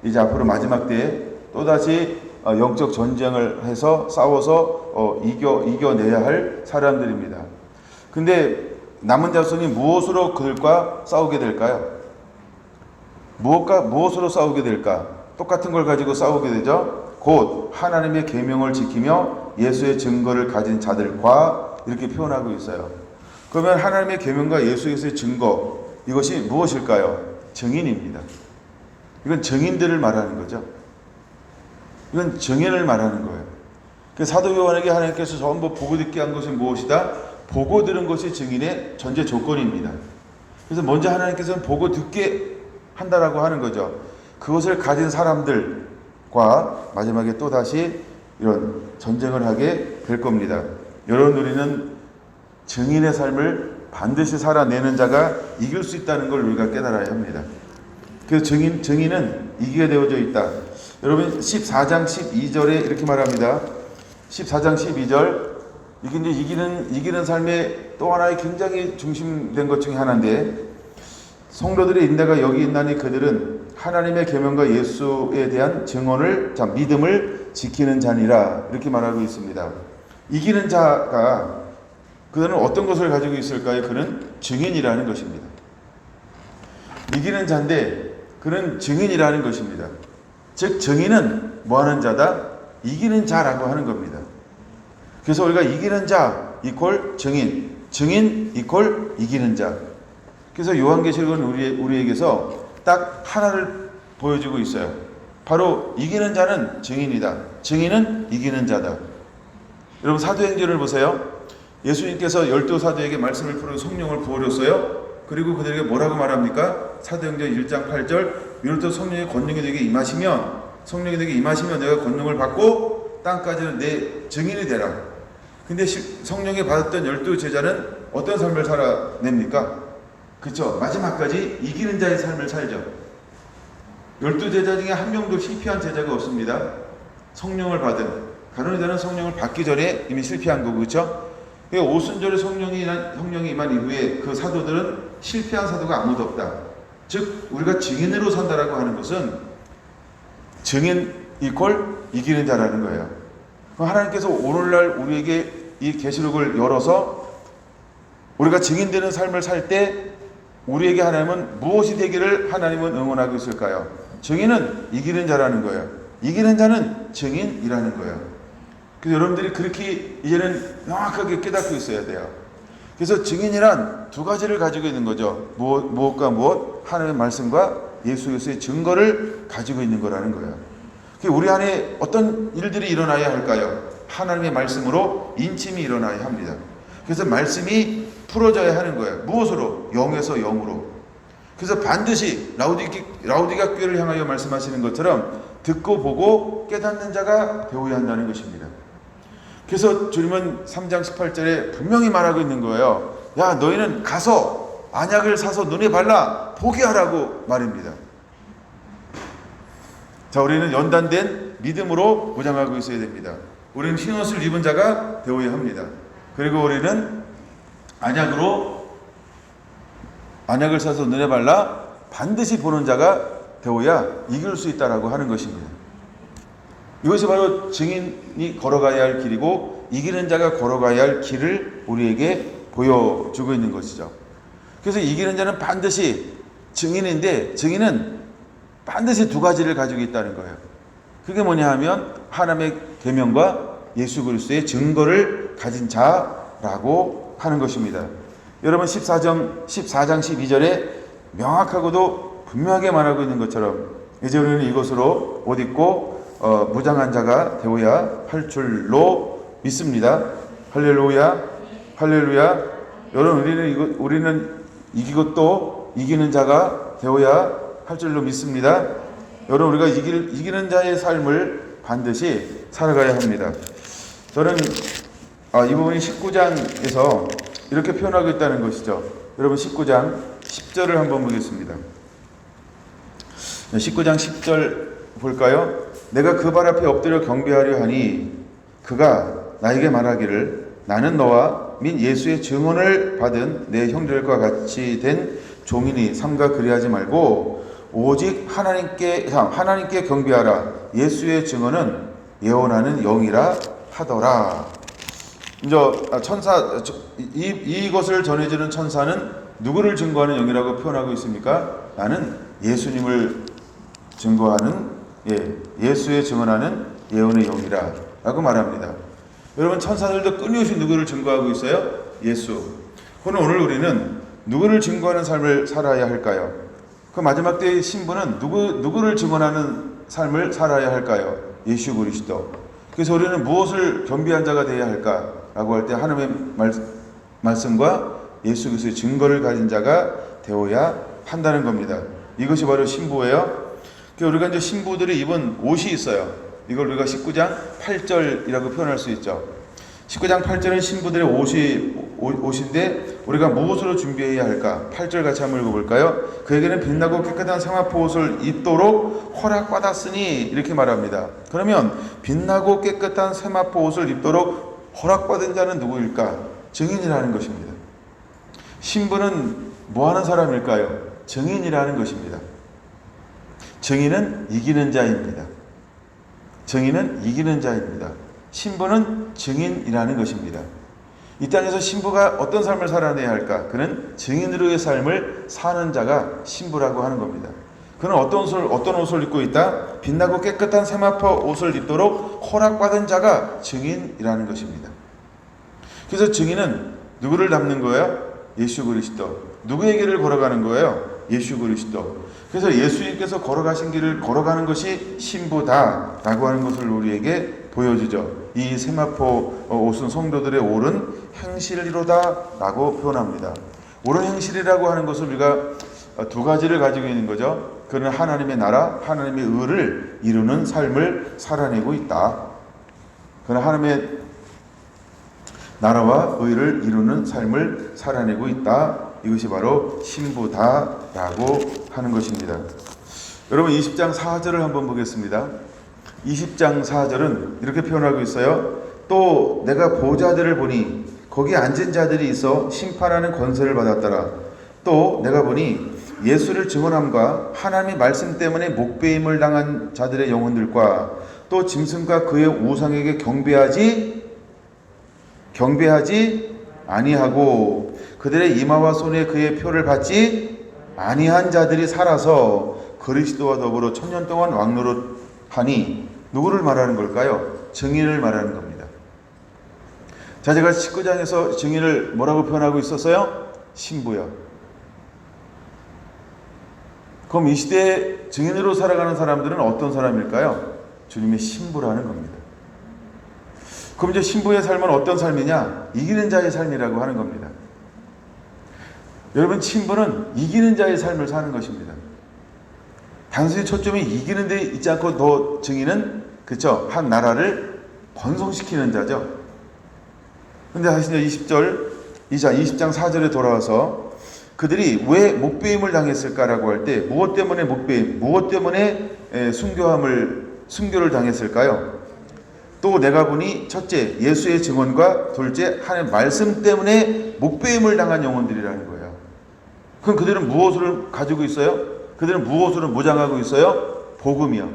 이제 앞으로 마지막 때에 또다시 영적 전쟁을 해서 싸워서 이겨내야 할 사람들입니다. 근데 남은 자손이 무엇으로 그들과 싸우게 될까요? 무엇으로 싸우게 될까? 똑같은 걸 가지고 싸우게 되죠. 곧 하나님의 계명을 지키며 예수의 증거를 가진 자들과 이렇게 표현하고 있어요. 그러면 하나님의 계명과 예수의 증거 이것이 무엇일까요? 증인입니다. 이건 증인들을 말하는 거죠. 이건 증인을 말하는 거예요. 사도 요한에게 하나님께서 전부 보고 듣게 한 것이 무엇이다? 보고 들은 것이 증인의 전제 조건입니다. 그래서 먼저 하나님께서는 보고 듣게 한다라고 하는 거죠. 그것을 가진 사람들과 마지막에 또다시 이런 전쟁을 하게 될 겁니다. 여러분, 우리는 증인의 삶을 반드시 살아내는 자가 이길 수 있다는 걸 우리가 깨달아야 합니다. 그래서 증인은 이기게 되어져 있다. 여러분 14장 12절에 이렇게 말합니다. 14장 12절 이게 이제 이기는 삶의 또 하나의 굉장히 중심된 것 중에 하나인데 성도들의 인내가 여기 있나니 그들은 하나님의 계명과 예수에 대한 믿음을 지키는 자니라 이렇게 말하고 있습니다. 이기는 자가 그들은 어떤 것을 가지고 있을까요? 그는 증인이라는 것입니다. 이기는 자인데 그는 증인이라는 것입니다. 즉 증인은 뭐하는 자다? 이기는 자라고 하는 겁니다. 그래서 우리가 이기는 자 이퀄 증인, 증인 이퀄 이기는 자. 그래서 요한계시록은 우리에게서 딱 하나를 보여주고 있어요. 바로 이기는 자는 증인이다. 증인은 이기는 자다. 여러분 사도행전을 보세요. 예수님께서 12사도에게 말씀을 풀어 성령을 부어줬어요. 그리고 그들에게 뭐라고 말합니까? 사도행전 1장 8절 이로부터 성령의 권능이 내게 임하시면 내가 권능을 받고 땅까지는 내 증인이 되라. 근데 성령이 받았던 12 제자는 어떤 삶을 살아냅니까? 그쵸? 마지막까지 이기는 자의 삶을 살죠. 12제자 중에 한 명도 실패한 제자가 없습니다. 성령을 받은, 가론의 자는 성령을 받기 전에 이미 실패한 거고, 그쵸? 오순절에 성령이 임한 이후에 그 사도들은 실패한 사도가 아무도 없다. 즉 우리가 증인으로 산다라고 하는 것은 증인 이퀄 이기는 자라는 거예요. 하나님께서 오늘날 우리에게 이 계시록을 열어서 우리가 증인되는 삶을 살 때 우리에게 하나님은 무엇이 되기를 하나님은 응원하고 있을까요? 증인은 이기는 자라는 거예요. 이기는 자는 증인이라는 거예요. 그래서 여러분들이 그렇게 이제는 명확하게 깨닫고 있어야 돼요. 그래서 증인이란 두 가지를 가지고 있는 거죠. 무엇과 무엇? 하나님의 말씀과 예수 그리스도의 증거를 가지고 있는 거라는 거예요. 우리 안에 어떤 일들이 일어나야 할까요? 하나님의 말씀으로 인침이 일어나야 합니다. 그래서 말씀이 풀어져야 하는 거예요. 무엇으로? 영에서 영으로. 그래서 반드시 라우디가 교회를 향하여 말씀하시는 것처럼 듣고 보고 깨닫는 자가 되어야 한다는 것입니다. 그래서 주님은 3장 18절에 분명히 말하고 있는 거예요. 야, 너희는 가서 안약을 사서 눈에 발라 보게 하라고 말입니다. 자, 우리는 연단된 믿음으로 무장하고 있어야 됩니다. 우리는 흰옷을 입은 자가 되어야 합니다. 그리고 우리는 안약을 사서 눈에 발라 반드시 보는 자가 되어야 이길 수 있다라고 하는 것입니다. 이것이 바로 증인이 걸어가야 할 길이고 이기는 자가 걸어가야 할 길을 우리에게 보여주고 있는 것이죠. 그래서 이기는 자는 반드시 증인인데 증인은 반드시 두 가지를 가지고 있다는 거예요. 그게 뭐냐 하면 하나님의 계명과 예수 그리스도의 증거를 가진 자라고 하는 것입니다. 여러분 14장 12절에 명확하고도 분명하게 말하고 있는 것처럼 이제 우리는 이것으로 옷 입고 무장한 자가 되어야 할 줄로 믿습니다. 할렐루야, 할렐루야. 여러분 우리는 이기고 또 이기는 자가 되어야 할 줄로 믿습니다. 여러분 우리가 이기는 자의 삶을 반드시 살아가야 합니다. 저는 이 부분이 19장에서 이렇게 표현하고 있다는 것이죠. 여러분 19장 10절을 한번 보겠습니다. 19장 10절 볼까요? 내가 그 발 앞에 엎드려 경배하려 하니 그가 나에게 말하기를 나는 너와 민 예수의 증언을 받은 내 형제들과 같이 된 종이니 삼가 그리하지 말고 오직 하나님께 경배하라. 예수의 증언은 예언하는 영이라 하더라. 이제 이것을 전해주는 천사는 누구를 증거하는 영이라고 표현하고 있습니까? 나는 예수님을 증거하는 예수의 증언하는 예언의 영이라 라고 말합니다. 여러분 천사들도 끊임없이 누구를 증거하고 있어요? 예수. 오늘 우리는 누구를 증거하는 삶을 살아야 할까요? 그 마지막 때의 신부는 누구를 증언하는 삶을 살아야 할까요? 예수 그리스도. 그래서 우리는 무엇을 겸비한 자가 되어야 할까라고 할 때 하나님의 말씀과 예수 그리스도의 증거를 가진 자가 되어야 한다는 겁니다. 이것이 바로 신부예요. 우리가 이제 신부들이 입은 옷이 있어요. 이걸 우리가 19장 8절이라고 표현할 수 있죠. 19장 8절은 신부들의 옷인데 우리가 무엇으로 준비해야 할까? 8절 같이 한번 읽어볼까요? 그에게는 빛나고 깨끗한 세마포 옷을 입도록 허락받았으니 이렇게 말합니다. 그러면 빛나고 깨끗한 세마포 옷을 입도록 허락받은 자는 누구일까? 증인이라는 것입니다. 신부는 뭐하는 사람일까요? 증인이라는 것입니다. 증인은 이기는 자입니다. 증인은 이기는 자입니다. 신부는 증인이라는 것입니다. 이 땅에서 신부가 어떤 삶을 살아내야 할까? 그는 증인으로의 삶을 사는 자가 신부라고 하는 겁니다. 그는 어떤 옷을 입고 있다? 빛나고 깨끗한 세마포 옷을 입도록 허락받은 자가 증인이라는 것입니다. 그래서 증인은 누구를 닮는 거예요? 예수 그리스도. 누구의 길을 걸어가는 거예요? 예수 그리스도. 그래서 예수님께서 걸어가신 길을 걸어가는 것이 신부다라고 하는 것을 우리에게 보여주죠. 이 세마포 옷은 성도들의 옳은 행실이로다라고 표현합니다. 옳은 행실이라고 하는 것을 우리가 두 가지를 가지고 있는 거죠. 그는 하나님의 나라, 하나님의 의를 이루는 삶을 살아내고 있다. 그는 하나님의 나라와 의를 이루는 삶을 살아내고 있다. 이것이 바로 신부다라고 하는 것입니다. 여러분 20장 4절을 한번 보겠습니다. 20장 4절은 이렇게 표현하고 있어요. 또 내가 보좌들을 보니 거기 앉은 자들이 있어 심판하는 권세를 받았더라. 또 내가 보니 예수를 증언함과 하나님의 말씀 때문에 목배임을 당한 자들의 영혼들과 또 짐승과 그의 우상에게 경배하지 아니하고 그들의 이마와 손에 그의 표를 받지 아니한 자들이 살아서 그리스도와 더불어 천년 동안 왕노릇하니 누구를 말하는 걸까요? 증인을 말하는 겁니다. 자, 제가 19장에서 증인을 뭐라고 표현하고 있었어요? 신부요. 그럼 이 시대에 증인으로 살아가는 사람들은 어떤 사람일까요? 주님의 신부라는 겁니다. 그럼 이제 신부의 삶은 어떤 삶이냐? 이기는 자의 삶이라고 하는 겁니다. 여러분, 신부는 이기는 자의 삶을 사는 것입니다. 단순히 초점이 이기는 데 있지 않고 더 증인은 그쵸? 한 나라를 번성시키는 자죠. 근데 다시 20장 4절에 돌아와서 그들이 왜 목배임을 당했을까라고 할 때 무엇 때문에 목배임, 무엇 때문에 순교를 당했을까요? 또 내가 보니 첫째 예수의 증언과 둘째 하나님의 말씀 때문에 목배임을 당한 영혼들이라는 거예요. 그럼 그들은 무엇을 가지고 있어요? 그들은 무엇으로 무장하고 있어요? 복음이요.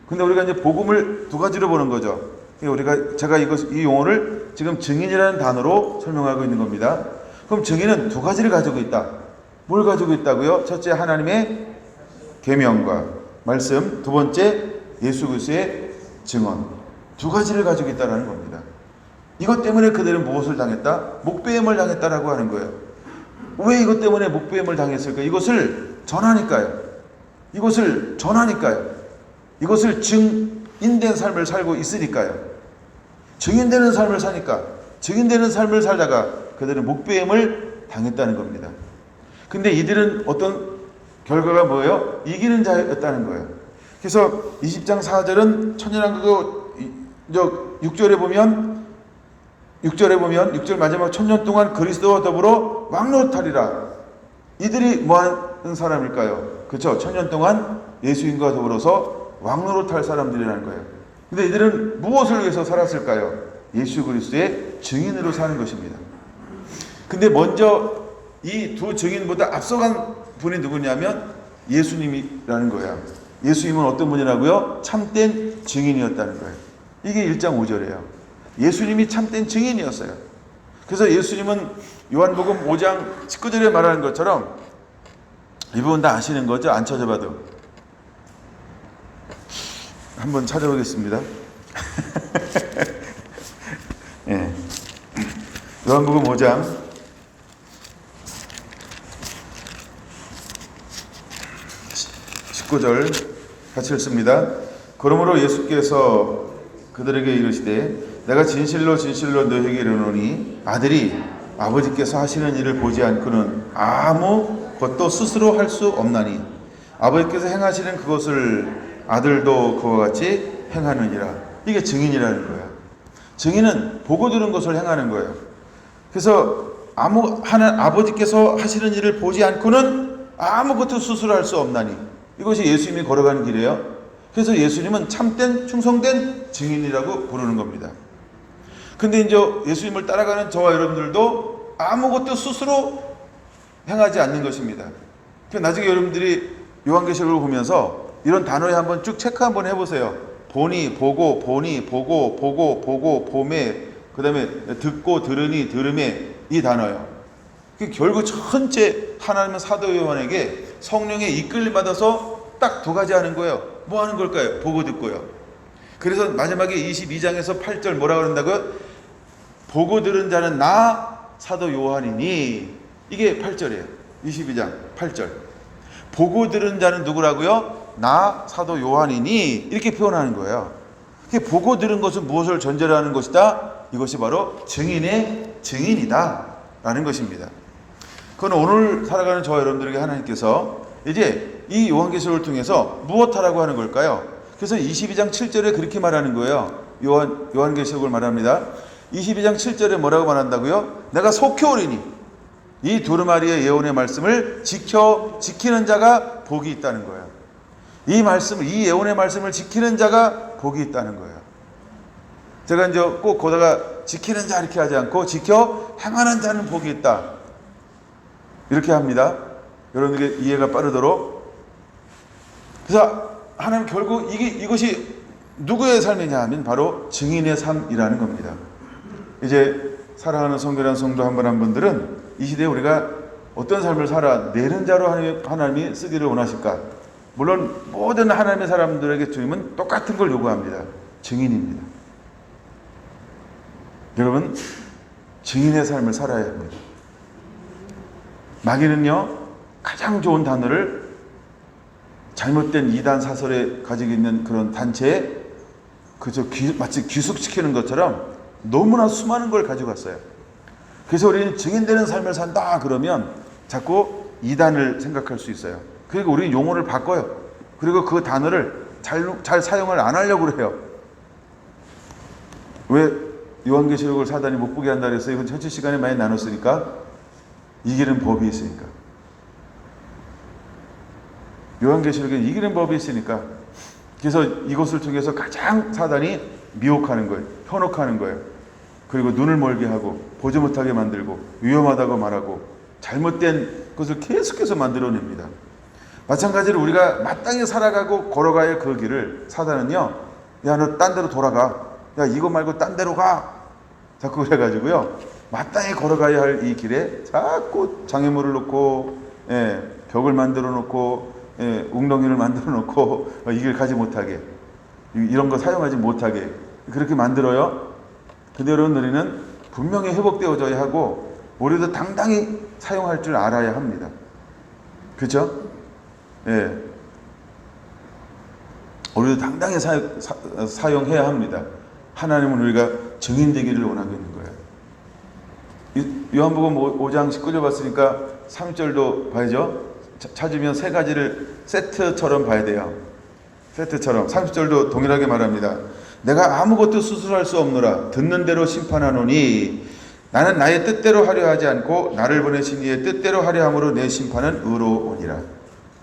근데 우리가 이제 복음을 두 가지로 보는 거죠. 제가 이 용어를 지금 증인이라는 단어로 설명하고 있는 겁니다. 그럼 증인은 두 가지를 가지고 있다. 뭘 가지고 있다고요? 첫째 하나님의 계명과 말씀, 두 번째 예수 그리스도의 증언. 두 가지를 가지고 있다는 겁니다. 이것 때문에 그들은 무엇을 당했다? 목배임을 당했다라고 하는 거예요. 왜 이것 때문에 목배임을 당했을까? 이것을 전하니까요. 이것을 증인된 삶을 살고 있으니까요. 증인되는 삶을 사니까, 증인되는 삶을 살다가 그들은 목배임을 당했다는 겁니다. 근데 이들은 어떤 결과가 뭐예요? 이기는 자였다는 거예요. 그래서 20장 4절은 천년왕국의 6절에 보면 6절 마지막 천년 동안 그리스도와 더불어 왕노릇하리라. 이들이 뭐 하는 사람일까요? 그렇죠? 천년 동안 예수님과 더불어서 왕노릇할 사람들이라는 거예요. 근데 이들은 무엇을 위해서 살았을까요? 예수 그리스도의 증인으로 사는 것입니다. 근데 먼저 이 두 증인보다 앞서간 분이 누구냐면 예수님이라는 거예요. 예수님은 어떤 분이라고요? 참된 증인이었다는 거예요. 이게 1장 5절이에요. 예수님이 참된 증인이었어요. 그래서 예수님은 요한복음 5장 19절에 말하는 것처럼 이 부분 다 아시는 거죠? 안 찾아봐도. 한번 찾아보겠습니다. 네. 요한복음 5장 19절 같이 읽습니다. 그러므로 예수께서 그들에게 이르시되 내가 진실로 진실로 너희에게 이르노니 아들이 아버지께서 하시는 일을 보지 않고는 아무것도 스스로 할 수 없나니 아버지께서 행하시는 그것을 아들도 그와 같이 행하느니라. 이게 증인이라는 거예요. 증인은 보고 들은 것을 행하는 거예요. 그래서 아버지께서 하시는 일을 보지 않고는 아무것도 스스로 할 수 없나니 이것이 예수님이 걸어가는 길이에요. 그래서 예수님은 참된 충성된 증인이라고 부르는 겁니다. 근데 이제 예수님을 따라가는 저와 여러분들도 아무것도 스스로 행하지 않는 것입니다. 나중에 여러분들이 요한계시록을 보면서 이런 단어에 한번 쭉 체크 한번 해보세요. 보니, 보고, 봄에, 그 다음에 듣고, 들으니, 들음에 이 단어예요. 결국 전체 하나님은 사도 요한에게 성령의 이끌림 받아서 딱 두 가지 하는 거예요. 뭐 하는 걸까요? 보고 듣고요. 그래서 마지막에 22장에서 8절 뭐라고 그런다고요? 보고 들은 자는 나 사도 요한이니. 이게 8절이에요. 22장 8절. 보고 들은 자는 누구라고요? 나 사도 요한이니. 이렇게 표현하는 거예요. 보고 들은 것은 무엇을 전제로 하는 것이다? 이것이 바로 증인의 증인이다 라는 것입니다. 그건 오늘 살아가는 저와 여러분들에게 하나님께서 이제 이 요한계시록을 통해서 무엇하라고 하는 걸까요? 그래서 22장 7절에 그렇게 말하는 거예요. 요한계시록을 말합니다. 22장 7절에 뭐라고 말한다고요? 내가 속히 오리니. 이 두루마리의 예언의 말씀을 지키는 자가 복이 있다는 거예요. 이 예언의 말씀을 지키는 자가 복이 있다는 거예요. 제가 이제 꼭 거다가 지키는 자 이렇게 하지 않고 지켜 행하는 자는 복이 있다. 이렇게 합니다. 여러분에게 이해가 빠르도록. 그래서 하나님 결국 이것이 누구의 삶이냐 하면 바로 증인의 삶이라는 겁니다. 이제 사랑하는 성결한 성도 한 분 한 분들은 이 시대에 우리가 어떤 삶을 살아내는 자로 하나님이 쓰기를 원하실까? 물론 모든 하나님의 사람들에게 주님은 똑같은 걸 요구합니다. 증인입니다. 여러분, 증인의 삶을 살아야 합니다. 마귀는요, 가장 좋은 단어를 잘못된 이단 사설에 가지고 있는 그런 단체에 마치 귀속시키는 것처럼 너무나 수많은 걸 가지고 왔어요. 그래서 우리는 증인되는 삶을 산다 그러면 자꾸 이단을 생각할 수 있어요. 그리고 우리는 용어를 바꿔요. 그리고 그 단어를 잘 사용을 안 하려고 그래요. 왜 요한계시록을 사단이 못 보게 한다 그랬어요? 이건 전체 시간에 많이 나눴으니까. 이기는 법이 있으니까. 요한계시록에 이기는 법이 있으니까. 그래서 이것을 통해서 가장 사단이 미혹하는 거예요. 현혹하는 거예요. 그리고 눈을 멀게 하고 보지 못하게 만들고 위험하다고 말하고 잘못된 것을 계속해서 만들어냅니다. 마찬가지로 우리가 마땅히 살아가고 걸어가야 할 그 길을 사단은요, 야, 너 딴 데로 돌아가. 야, 이거 말고 딴 데로 가. 자꾸 그래가지고요, 마땅히 걸어가야 할 이 길에 자꾸 장애물을 놓고, 벽을 만들어 놓고, 웅덩이를 만들어 놓고, 이 길 가지 못하게, 이런 거 사용하지 못하게 그렇게 만들어요. 근데 여러분, 우리는 분명히 회복되어져야 하고 우리도 당당히 사용할 줄 알아야 합니다. 그렇죠? 우리도 당당히 사용해야 합니다. 하나님은 우리가 증인되기를 원하고 있는 거예요. 요한복음 5장씩 끌려봤으니까 3절도 봐야죠. 찾으면 세 가지를 세트처럼 봐야 돼요. 세트처럼. 30절도 동일하게 말합니다. 내가 아무것도 스스로 할 수 없노라. 듣는 대로 심판하노니 나는 나의 뜻대로 하려 하지 않고 나를 보내신 이의 뜻대로 하려 함으로 내 심판은 의로우니라.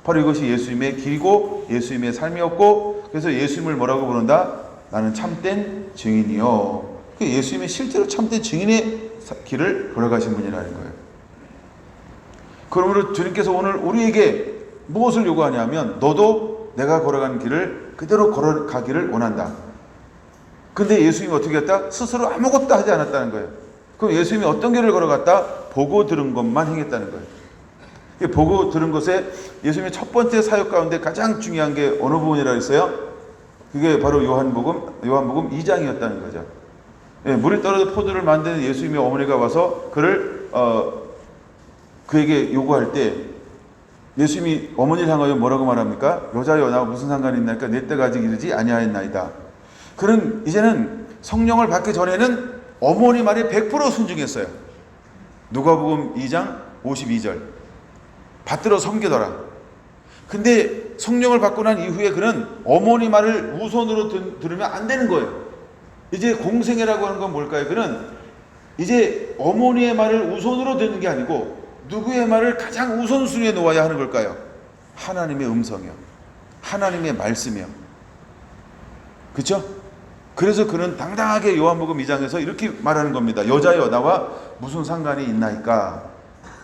바로 이것이 예수님의 길고 예수님의 삶이었고, 그래서 예수님을 뭐라고 부른다? 나는 참된 증인이요. 예수님이 실제로 참된 증인의 길을 걸어가신 분이라는 거예요. 그러므로 주님께서 오늘 우리에게 무엇을 요구하냐면, 너도 내가 걸어간 길을 그대로 걸어가기를 원한다. 근데 예수님이 어떻게 했다? 스스로 아무것도 하지 않았다는 거예요. 그럼 예수님이 어떤 길을 걸어갔다? 보고 들은 것만 행했다는 거예요. 보고 들은 것에 예수님의 첫 번째 사역 가운데 가장 중요한 게 어느 부분이라고 했어요? 그게 바로 요한복음 2장이었다는 거죠. 물이 떨어져 포도를 만드는 예수님의 어머니가 와서 그에게 요구할 때 예수님이 어머니를 향하여 뭐라고 말합니까? 여자여, 나와 무슨 상관이 있나이까? 내 때가 아직 이르지 아니하였나이다. 그는 이제는 성령을 받기 전에는 어머니 말에 100% 순종했어요. 누가복음 2장 52절. 받들어 섬기더라. 근데 성령을 받고 난 이후에 그는 어머니 말을 우선으로 들으면 안 되는 거예요. 이제 공생애라고 하는 건 뭘까요? 그는 이제 어머니의 말을 우선으로 듣는 게 아니고 누구의 말을 가장 우선순위에 놓아야 하는 걸까요? 하나님의 음성이요. 하나님의 말씀이요. 그렇죠? 그래서 그는 당당하게 요한복음 2장에서 이렇게 말하는 겁니다. 여자여, 나와 무슨 상관이 있나이까?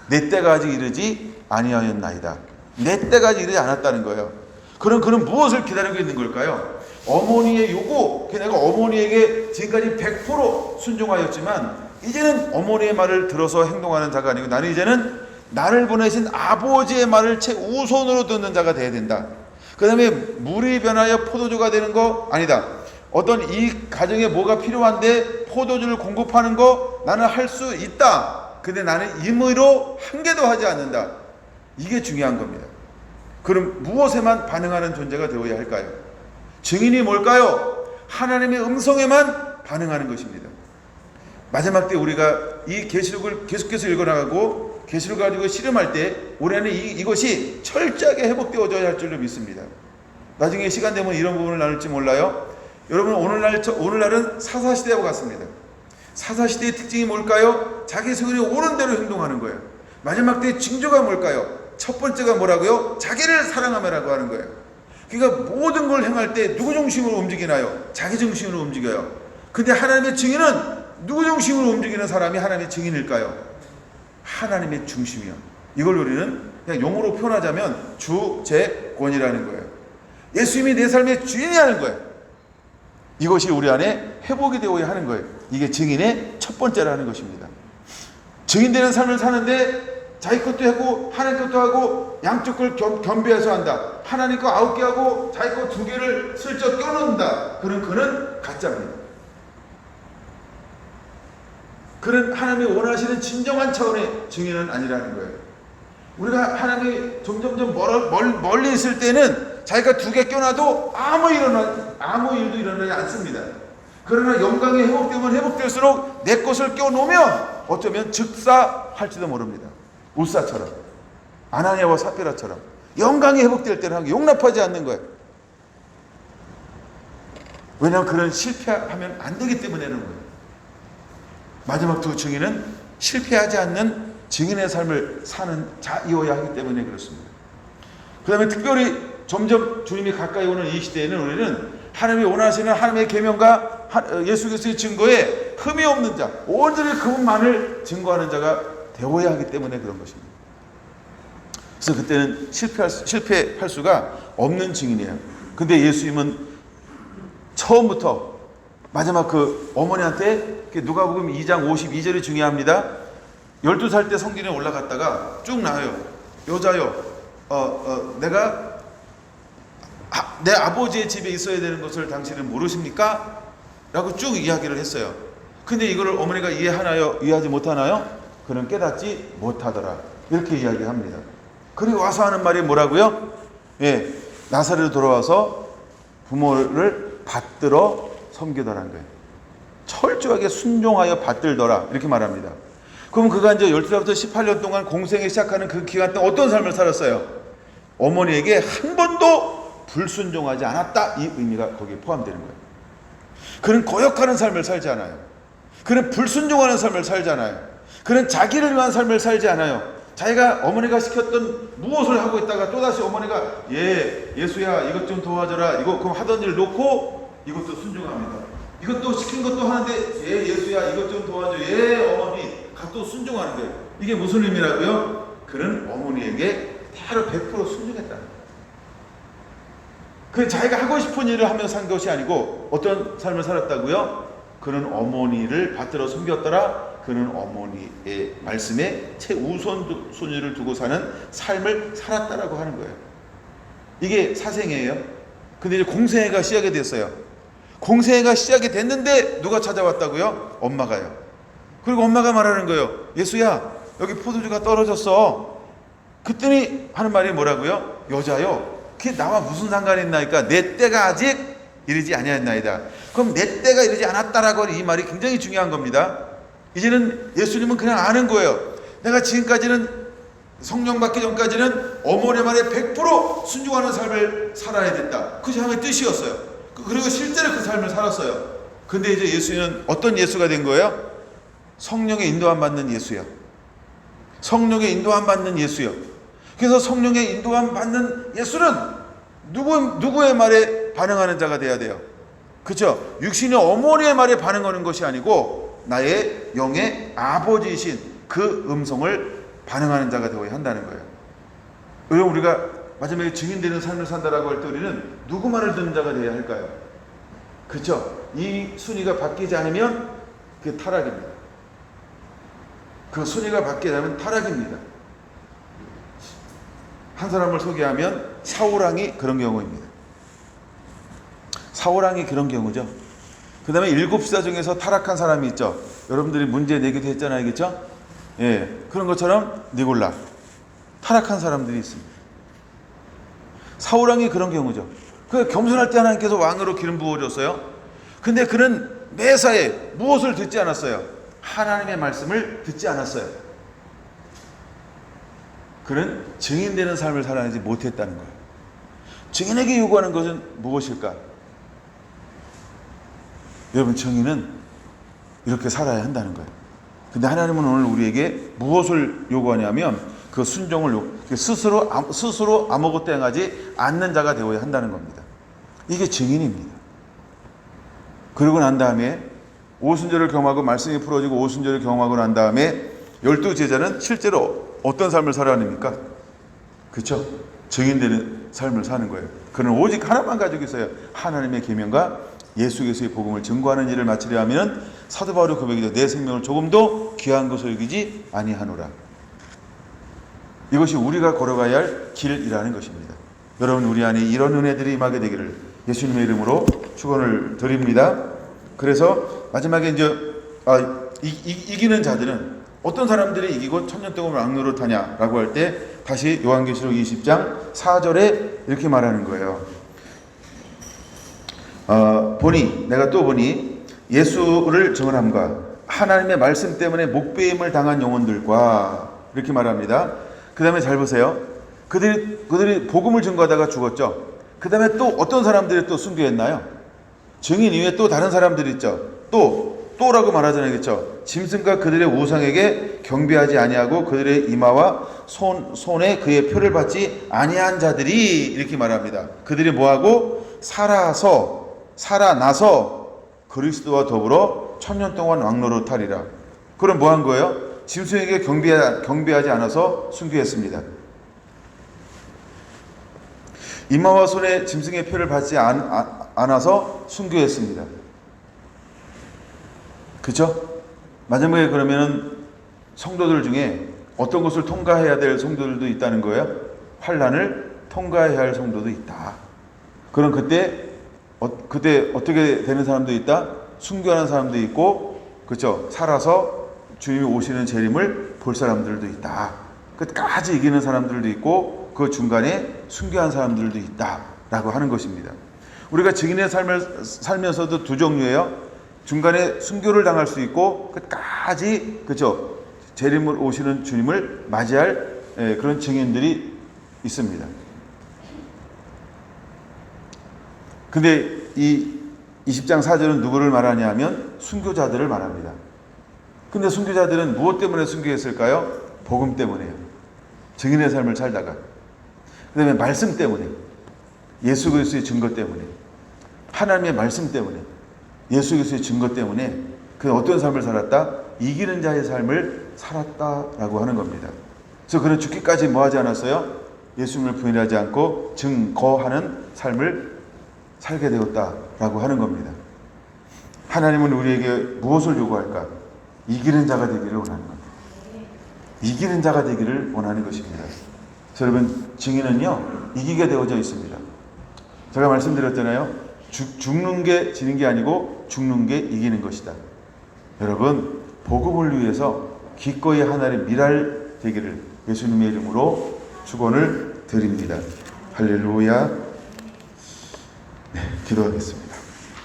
내 때가 아직 이르지 아니하였나이다. 내 때가 아직 이르지 않았다는 거예요. 그는 무엇을 기다리고 있는 걸까요? 어머니의 요구. 내가 어머니에게 지금까지 100% 순종하였지만 이제는 어머니의 말을 들어서 행동하는 자가 아니고 나는 이제는 나를 보내신 아버지의 말을 최우선으로 듣는 자가 되어야 된다. 그 다음에 물이 변하여 포도주가 되는 거 아니다. 어떤 이 가정에 뭐가 필요한데 포도주를 공급하는 거 나는 할 수 있다. 근데 나는 임의로 한 개도 하지 않는다. 이게 중요한 겁니다. 그럼 무엇에만 반응하는 존재가 되어야 할까요? 증인이 뭘까요? 하나님의 음성에만 반응하는 것입니다. 마지막 때 우리가 이 계시록을 계속해서 읽어나가고 계시록을 가지고 씨름할 때 우리 안에 이것이 철저하게 회복되어져야 할 줄로 믿습니다. 나중에 시간 되면 이런 부분을 나눌지 몰라요. 여러분, 오늘날은 사사시대와 같습니다. 사사시대의 특징이 뭘까요? 자기 소견이 옳은 대로 행동하는 거예요. 마지막 때의 징조가 뭘까요? 첫 번째가 뭐라고요? 자기를 사랑하며라고 하는 거예요. 그러니까 모든 걸 행할 때 누구 중심으로 움직이나요? 자기 중심으로 움직여요. 근데 하나님의 증인은 누구 중심으로 움직이는 사람이 하나님의 증인일까요? 하나님의 중심이요. 이걸 우리는 그냥 용어로 표현하자면 주재권이라는 거예요. 예수님이 내 삶의 주인이 하는 거예요. 이것이 우리 안에 회복이 되어야 하는 거예요. 이게 증인의 첫 번째라는 것입니다. 증인되는 삶을 사는데 자기 것도 하고 하나님 것도 하고 양쪽 걸 겸비해서 한다. 하나님 거 9개 하고 자기 거 2개를 슬쩍 껴놓는다. 그는 가짜입니다. 그는 하나님이 원하시는 진정한 차원의 증인은 아니라는 거예요. 우리가 하나님이 점점점 멀리 있을 때는 자기가 2개 껴놔도 아무 일도 일어나지 않습니다. 그러나 영광이 회복되면 회복될수록 내 것을 껴놓으면 어쩌면 즉사할지도 모릅니다. 울사처럼, 아나니아와 삽비라처럼 영광이 회복될 때는 용납하지 않는 거예요. 왜냐하면 그런 실패하면 안 되기 때문에는 거예요. 마지막 두 증인은 실패하지 않는 증인의 삶을 사는 자이어야 하기 때문에 그렇습니다. 그 다음에 특별히 점점 주님이 가까이 오는 이 시대에는 우리는 하나님이 원하시는 하나님의 계명과 예수 그리스도의 증거에 흠이 없는 자, 온전히 그분만을 증거하는 자가 되어야 하기 때문에 그런 것입니다. 그래서 그때는 실패할 수가 없는 증인이에요. 근데 예수님은 처음부터 마지막 그 어머니한테 누가복음 2장 52절이 중요합니다. 12살 때 성전에 올라갔다가 쭉 나와요. 여자여, 내가 내 아버지의 집에 있어야 되는 것을 당신은 모르십니까? 라고 쭉 이야기를 했어요. 근데 이거를 어머니가 이해하지 못하나요? 그는 깨닫지 못하더라. 이렇게 이야기합니다. 그리고 와서 하는 말이 뭐라고요? 예, 나사렛으로 돌아와서 부모를 받들어 섬기더란 거예요. 철저하게 순종하여 받들더라. 이렇게 말합니다. 그럼 그가 이제 12살부터 18년 동안 공생에 시작하는 그 기간 동안 어떤 삶을 살았어요? 어머니에게 한 번도 불순종하지 않았다. 이 의미가 거기에 포함되는 거예요. 그는 거역하는 삶을 살지 않아요. 그는 불순종하는 삶을 살지 않아요. 그는 자기를 위한 삶을 살지 않아요. 자기가 어머니가 시켰던 무엇을 하고 있다가 또다시 어머니가 예수야 이것 좀 도와줘라. 이거 그럼 하던 일 놓고 이것도 순종합니다. 이것도 시킨 것도 하는데 예수야 이것 좀 도와줘. 어머니 또 순종하는 거예요. 이게 무슨 의미라고요? 그는 어머니에게 대로 100% 순종했다. 그 자기가 하고 싶은 일을 하며 산 것이 아니고 어떤 삶을 살았다고요? 그는 어머니를 받들어 섬겼더라. 그는 어머니의 말씀에 최우선순위를 두고 사는 삶을 살았다라고 하는 거예요. 이게 사생애예요. 근데 이제 공생애가 시작이 됐어요. 공생애가 시작이 됐는데 누가 찾아왔다고요? 엄마가요. 그리고 엄마가 말하는 거예요. 예수야 여기 포도주가 떨어졌어. 그랬더니 하는 말이 뭐라고요? 여자요 그게 나와 무슨 상관이 있나이까? 내 때가 아직 이르지 아니하였나이다. 그럼 내 때가 이르지 않았다라고 하는 이 말이 굉장히 중요한 겁니다. 이제는 예수님은 그냥 아는 거예요. 내가 지금까지는 성령 받기 전까지는 어머니 말에 100% 순종하는 삶을 살아야 된다. 그것이 하나님의 뜻이었어요. 그리고 실제로 그 삶을 살았어요. 근데 이제 예수님은 어떤 예수가 된 거예요? 성령의 인도함 받는 예수요. 성령의 인도함 받는 예수요. 그래서 성령의 인도함 받는 예수는 누구의 말에 반응하는 자가 돼야 돼요. 그렇죠? 육신의 어머니의 말에 반응하는 것이 아니고 나의 영의 아버지이신 그 음성을 반응하는 자가 되어야 한다는 거예요. 여러분 우리가 마지막에 증인되는 삶을 산다라고 할 때 우리는 누구 말을 듣는 자가 되어야 할까요? 그렇죠? 이 순위가 바뀌지 않으면 그게 타락입니다. 그 순위가 바뀌지 않으면 타락입니다. 한 사람을 소개하면 사울왕이 그런 경우입니다. 사울왕이 그런 경우죠. 그 다음에 7지사 중에서 타락한 사람이 있죠. 여러분들이 문제 내기도 했잖아요. 그렇죠? 예, 그런 것처럼 니골라 타락한 사람들이 있습니다. 사울왕이 그런 경우죠. 그 겸손할 때 하나님께서 왕으로 기름 부어줬어요. 근데 그는 매사에 무엇을 듣지 않았어요? 하나님의 말씀을 듣지 않았어요. 그는 증인되는 삶을 살아내지 못했다는 거예요. 증인에게 요구하는 것은 무엇일까? 여러분 증인은 이렇게 살아야 한다는 거예요. 근데 하나님은 오늘 우리에게 무엇을 요구하냐면 그 순종을 스스로 아무것도 행하지 않는 자가 되어야 한다는 겁니다. 이게 증인입니다. 그러고 난 다음에 오순절을 경험하고 말씀이 풀어지고 오순절을 경험하고 난 다음에 12제자는 실제로 어떤 삶을 살아야 합니까? 그렇죠? 증인되는 삶을 사는 거예요. 그는 오직 하나만 가지고 있어요. 하나님의 계명과 예수 그리스도의 복음을 증거하는 일을 마치려 하면 사도 바울의 고백이죠. 내 생명을 조금도 귀한 것으로 여기지 아니하노라. 이것이 우리가 걸어가야 할 길이라는 것입니다. 여러분, 우리 안에 이런 은혜들이 임하게 되기를 예수님의 이름으로 축원을 드립니다. 그래서 마지막에 이제 이기는 자들은 어떤 사람들이 이기고 천년 동안 왕노릇 타냐라고 할 때 다시 요한계시록 20장 4절에 이렇게 말하는 거예요. 내가 또 보니 예수를 증언함과 하나님의 말씀 때문에 목배임을 당한 영혼들과 이렇게 말합니다. 그 다음에 잘 보세요. 그들이 복음을 증거하다가 죽었죠. 그 다음에 또 어떤 사람들이 또 순교했나요? 증인 이외에 또 다른 사람들이 있죠. 또라고 말하잖아요. 그렇죠? 짐승과 그들의 우상에게 경배하지 아니하고 그들의 이마와 손에 그의 표를 받지 아니한 자들이 이렇게 말합니다. 그들이 뭐하고 살아나서 그리스도와 더불어 천년 동안 왕노릇하리라. 그럼 뭐한 거예요? 짐승에게 경배하지 않아서 순교했습니다. 이마와 손에 짐승의 표를 받지 않아서 순교했습니다. 그렇죠? 마지막에 그러면은 성도들 중에 어떤 것을 통과해야 될 성도들도 있다는 거예요. 환난을 통과해야 할 성도도 있다. 그럼 그때 어떻게 되는 사람도 있다? 순교하는 사람도 있고, 그렇죠? 살아서 주님이 오시는 재림을 볼 사람들도 있다. 끝까지 이기는 사람들도 있고, 그 중간에 순교한 사람들도 있다라고 하는 것입니다. 우리가 증인의 삶을 살면서도 두 종류예요. 중간에 순교를 당할 수 있고 끝까지, 그렇죠, 재림을 오시는 주님을 맞이할 그런 증인들이 있습니다. 근데 이 20장 4절은 누구를 말하냐면 순교자들을 말합니다. 근데 순교자들은 무엇 때문에 순교했을까요? 복음 때문에요. 증인의 삶을 살다가. 그 다음에 말씀 때문에, 예수 그리스도의 증거 때문에, 하나님의 말씀 때문에, 예수 그리스도의 증거 때문에 그는 어떤 삶을 살았다? 이기는 자의 삶을 살았다라고 하는 겁니다. 그래서 그는 죽기까지 뭐하지 않았어요? 예수님을 부인하지 않고 증거하는 삶을 살게 되었다라고 하는 겁니다. 하나님은 우리에게 무엇을 요구할까? 이기는 자가 되기를 원하는 겁니다. 이기는 자가 되기를 원하는 것입니다. 여러분, 증인은요, 이기게 되어져 있습니다. 제가 말씀드렸잖아요. 죽는 게 지는 게 아니고 죽는 게 이기는 것이다. 여러분, 복음을 위해서 기꺼이 하나님의 미랄 되기를 예수님의 이름으로 축원을 드립니다. 할렐루야. 네, 기도하겠습니다.